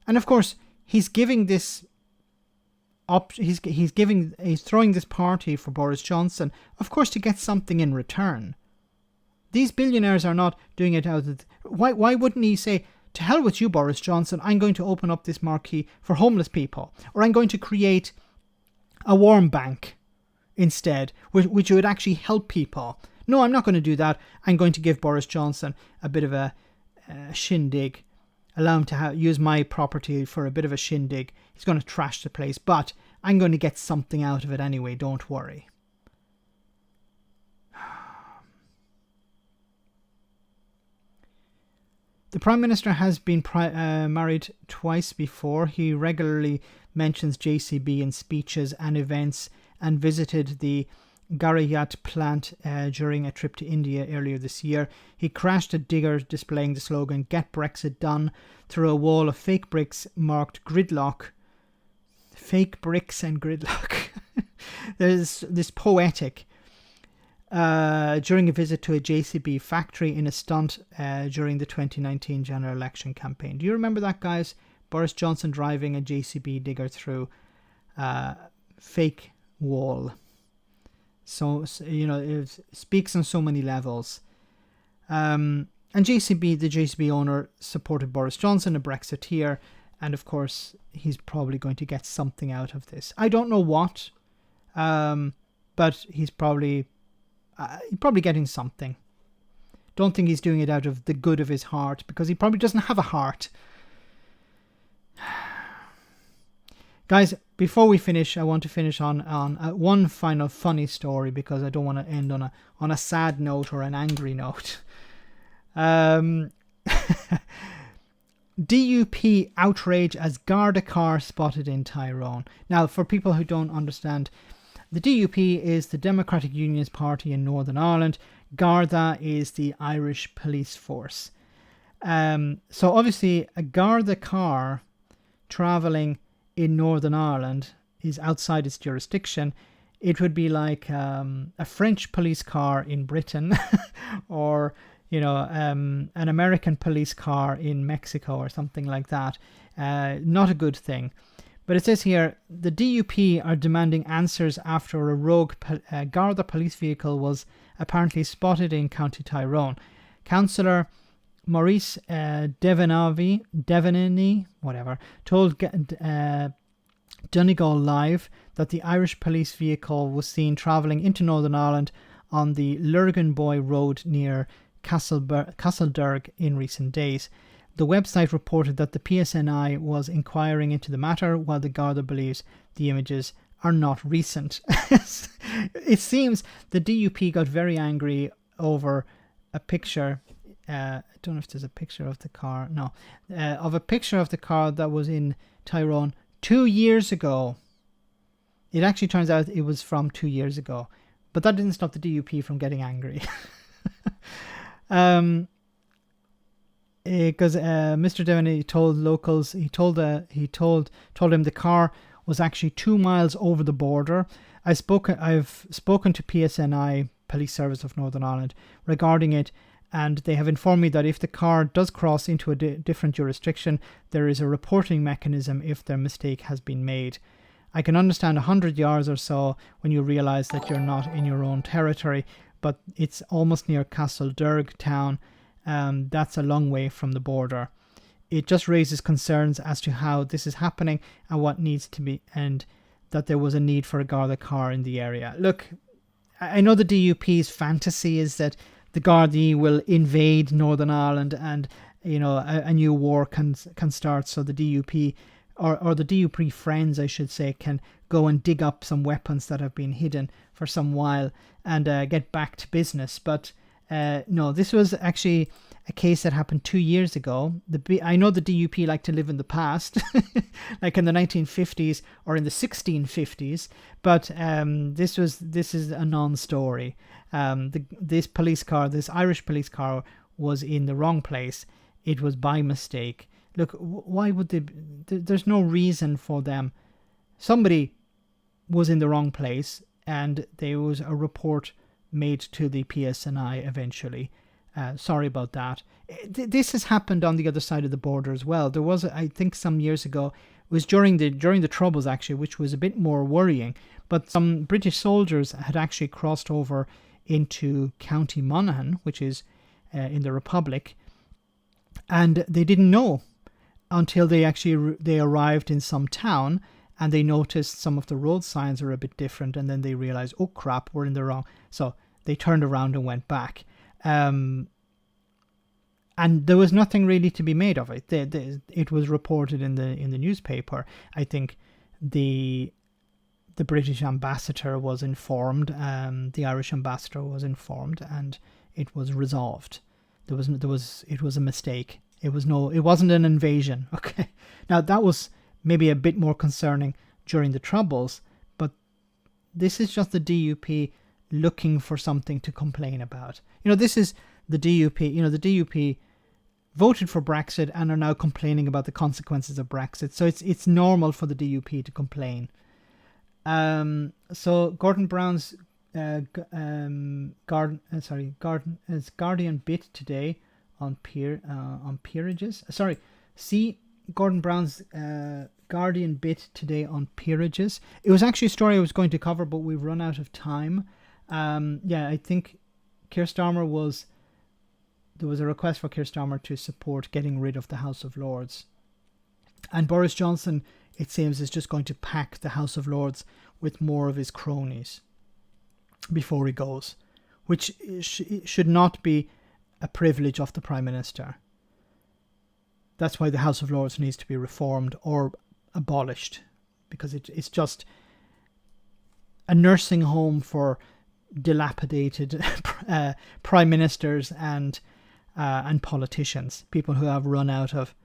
A: And of course, he's giving this he's throwing this party for Boris Johnson, of course, to get something in return. These billionaires are not doing it out of... Why wouldn't he say, to hell with you, Boris Johnson, I'm going to open up this marquee for homeless people, or I'm going to create a warm bank instead, which would actually help people. No, I'm not going to do that. I'm going to give Boris Johnson a bit of a shindig, allow him to use my property for a bit of a shindig. He's going to trash the place, but I'm going to get something out of it anyway, don't worry. The Prime Minister has been married twice before. He regularly mentions JCB in speeches and events, and visited the Garayat plant during a trip to India earlier this year. He crashed a digger displaying the slogan "Get Brexit Done" through a wall of fake bricks marked gridlock. Fake bricks and gridlock. There's this poetic during a visit to a JCB factory in a stunt during the 2019 general election campaign. Do you remember that, guys? Boris Johnson driving a JCB digger through fake wall. So, it speaks on so many levels. And the JCB owner, supported Boris Johnson, a Brexiteer, and of course, he's probably going to get something out of this. I don't know what, but he's probably getting something. Don't think he's doing it out of the good of his heart, because he probably doesn't have a heart. Guys, before we finish, I want to finish on one final funny story, because I don't want to end on a sad note or an angry note. DUP outrage as Garda car spotted in Tyrone. Now, for people who don't understand, the DUP is the Democratic Unionist Party in Northern Ireland. Garda is the Irish police force. So obviously a Garda car travelling in Northern Ireland is outside its jurisdiction. It would be like a French police car in Britain or, an American police car in Mexico or something like that. Not a good thing. But it says here, the DUP are demanding answers after a rogue Garda police vehicle was apparently spotted in County Tyrone. Councillor Maurice Devaney, told Donegal Live that the Irish police vehicle was seen travelling into Northern Ireland on the Lurganboy Road near Castledurg in recent days. The website reported that the PSNI was inquiring into the matter, while the Garda believes the images are not recent. It seems the DUP got very angry over a picture. I don't know if there's a picture of the car. No. Of a picture of the car that was in Tyrone 2 years ago. It actually turns out it was from 2 years ago. But that didn't stop the DUP from getting angry. Because Mr. Devaney told locals, he told him the car was actually 2 miles over the border. I've spoken to PSNI, Police Service of Northern Ireland, regarding it, and they have informed me that if the car does cross into a different jurisdiction, there is a reporting mechanism if their mistake has been made. I can understand 100 yards or so when you realise that you're not in your own territory, but it's almost near Castledurg town. That's a long way from the border. It just raises concerns as to how this is happening and what needs to be, and that there was a need for a Garda car in the area. Look, I know the DUP's fantasy is that the Gardaí will invade Northern Ireland and, a new war can start, so the DUP, or the DUP friends, I should say, can go and dig up some weapons that have been hidden for some while and get back to business. But no, this was actually a case that happened 2 years ago. I know the DUP like to live in the past, like in the 1950s or in the 1650s, but this is a non-story. This Irish police car was in the wrong place. It was by mistake. Look, why would they? There's no reason for them. Somebody was in the wrong place, and there was a report made to the PSNI eventually. Sorry about that. This has happened on the other side of the border as well. There was, I think, some years ago. It was during the Troubles, actually, which was a bit more worrying. But some British soldiers had actually crossed over into County Monaghan, which is in the Republic, and they didn't know until they arrived in some town, and they noticed some of the road signs are a bit different, and then they realized, oh crap, we're in the wrong. So they turned around and went back. And there was nothing really to be made of it. It was reported in the newspaper. I think the British ambassador was informed, the Irish ambassador was informed, and it was resolved. It was a mistake. It wasn't an invasion. Okay. Now that was maybe a bit more concerning during the Troubles, but this is just the DUP looking for something to complain about. This is the DUP. The DUP voted for Brexit and are now complaining about the consequences of Brexit. So it's normal for the DUP to complain. So Gordon Brown's Guardian bit today on peerages. See Gordon Brown's Guardian bit today on peerages. It was actually a story I was going to cover, but we've run out of time. I think Keir Starmer there was a request for Keir Starmer to support getting rid of the House of Lords. And Boris Johnson, it seems, is just going to pack the House of Lords with more of his cronies before he goes, which should not be a privilege of the Prime Minister. That's why the House of Lords needs to be reformed or abolished, because it's just a nursing home for dilapidated prime ministers and politicians, people who have run out of,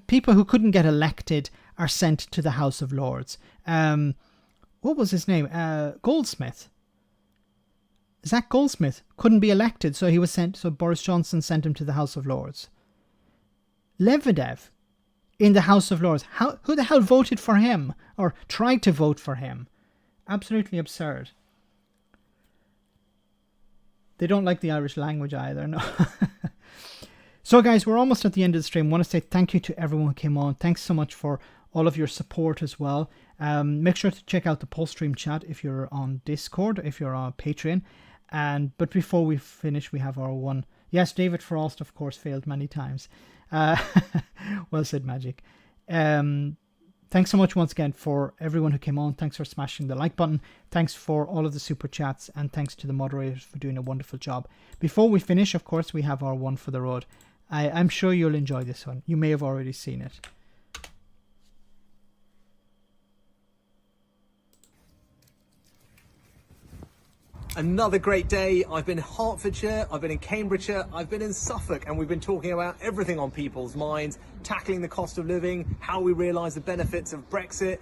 A: people who couldn't get elected are sent to the House of Lords. What was his name? Goldsmith. Zach Goldsmith couldn't be elected, so he was sent. So Boris Johnson sent him to the House of Lords. Lebedev in the House of Lords. Who the hell voted for him or tried to vote for him? Absolutely absurd. They don't like the Irish language either, no. So guys, we're almost at the end of the stream. I want to say thank you to everyone who came on. Thanks so much for all of your support as well. Make sure to check out the post-stream chat if you're on Discord, if you're on Patreon. But before we finish, we have our one. Yes, David Frost, of course, failed many times. Well said, Magic. Thanks so much once again for everyone who came on. Thanks for smashing the like button. Thanks for all of the super chats. And thanks to the moderators for doing a wonderful job. Before we finish, of course, we have our one for the road. I'm sure you'll enjoy this one. You may have already seen it.
N: Another great day. I've been in Hertfordshire, I've been in Cambridgeshire, I've been in Suffolk, and we've been talking about everything on people's minds, tackling the cost of living, how we realise the benefits of Brexit,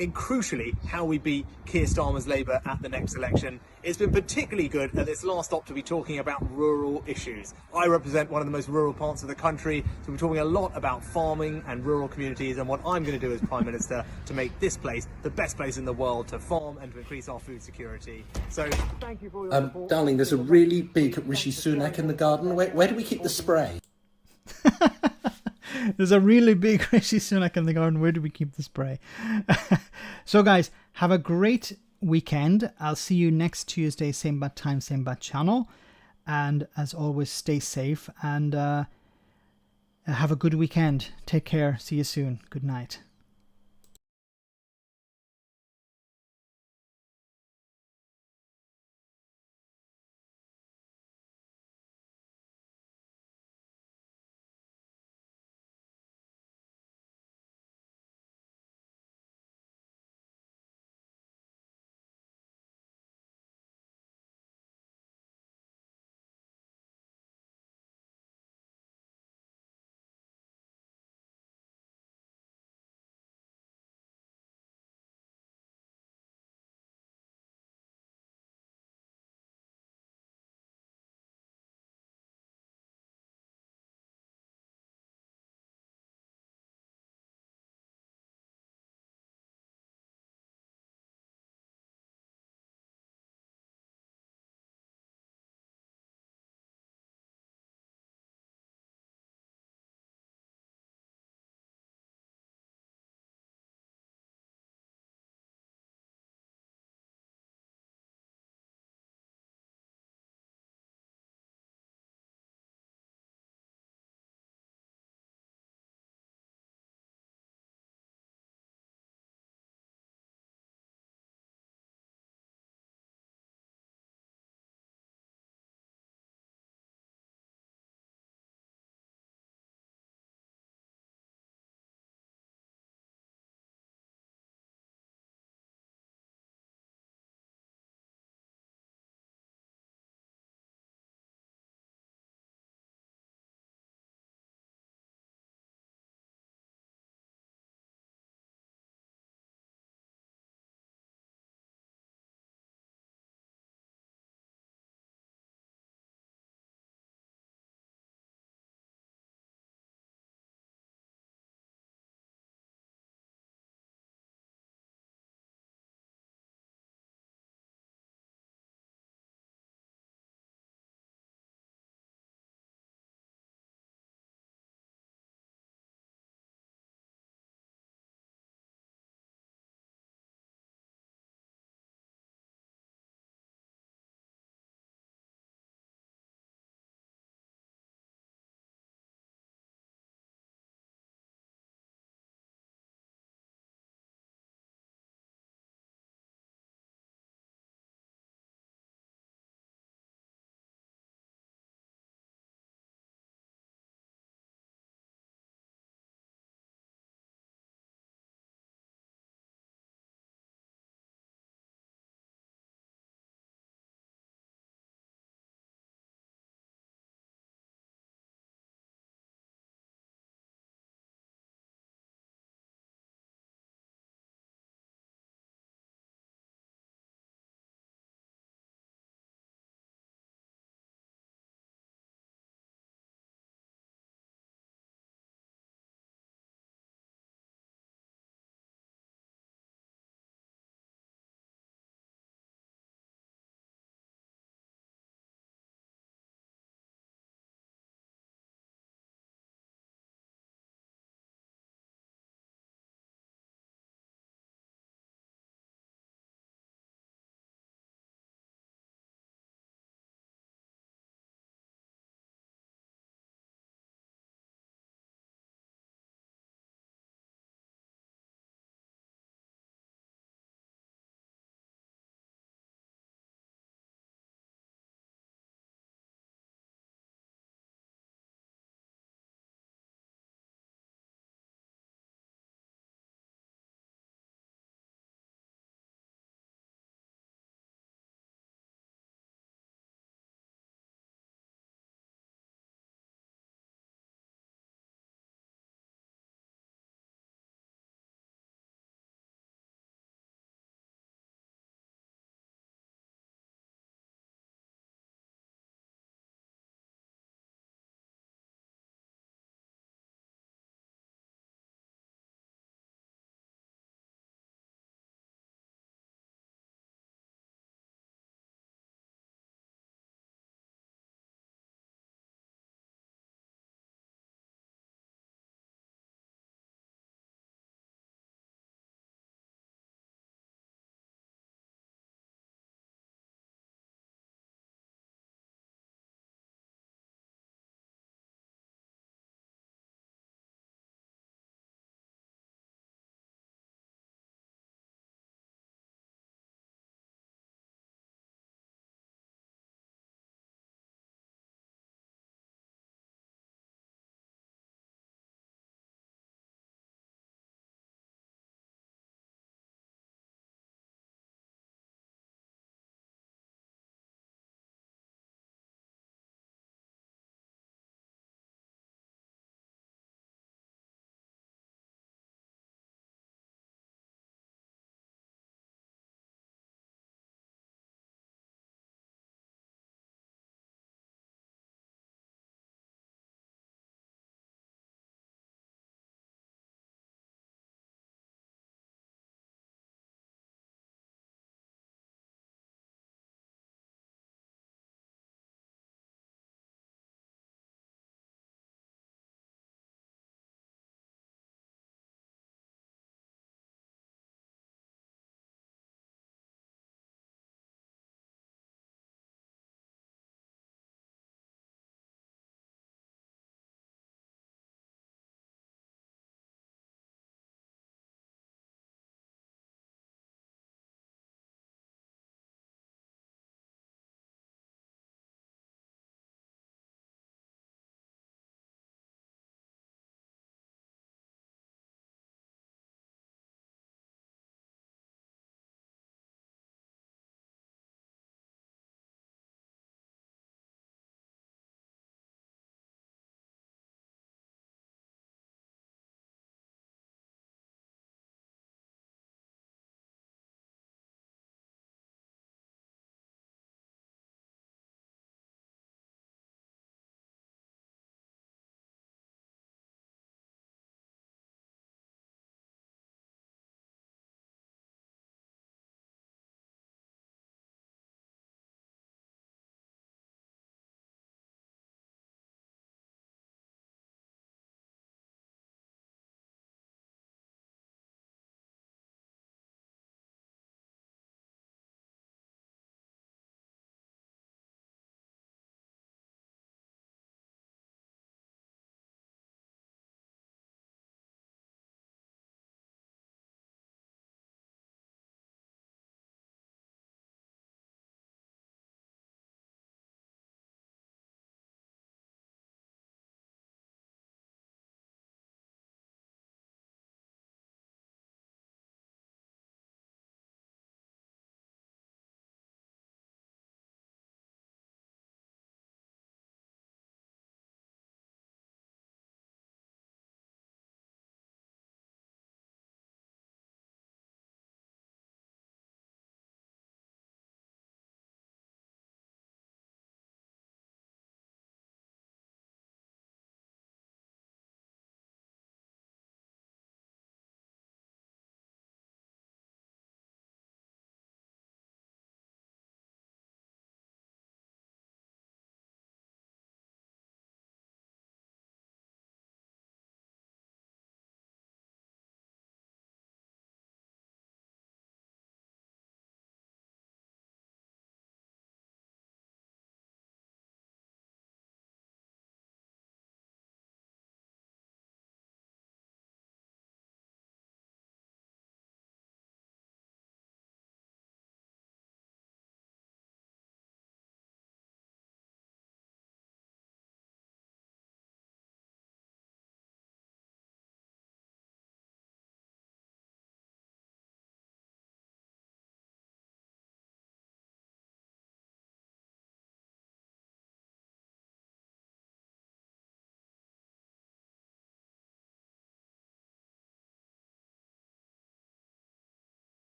N: and crucially, how we beat Keir Starmer's Labour at the next election. It's been particularly good at this last stop to be talking about rural issues. I represent one of the most rural parts of the country, so we're talking a lot about farming and rural communities and what I'm going to do as Prime Minister to make this place the best place in the world to farm and to increase our food security. So thank you for your support.
O: Darling, there's a really big Rishi Sunak in the garden. Where do we keep the spray?
A: There's a really big Rishi Sunak in the garden. Where do we keep the spray? So guys, have a great weekend. I'll see you next Tuesday, same bad time, same bad channel. And as always, stay safe and have a good weekend. Take care. See you soon. Good night.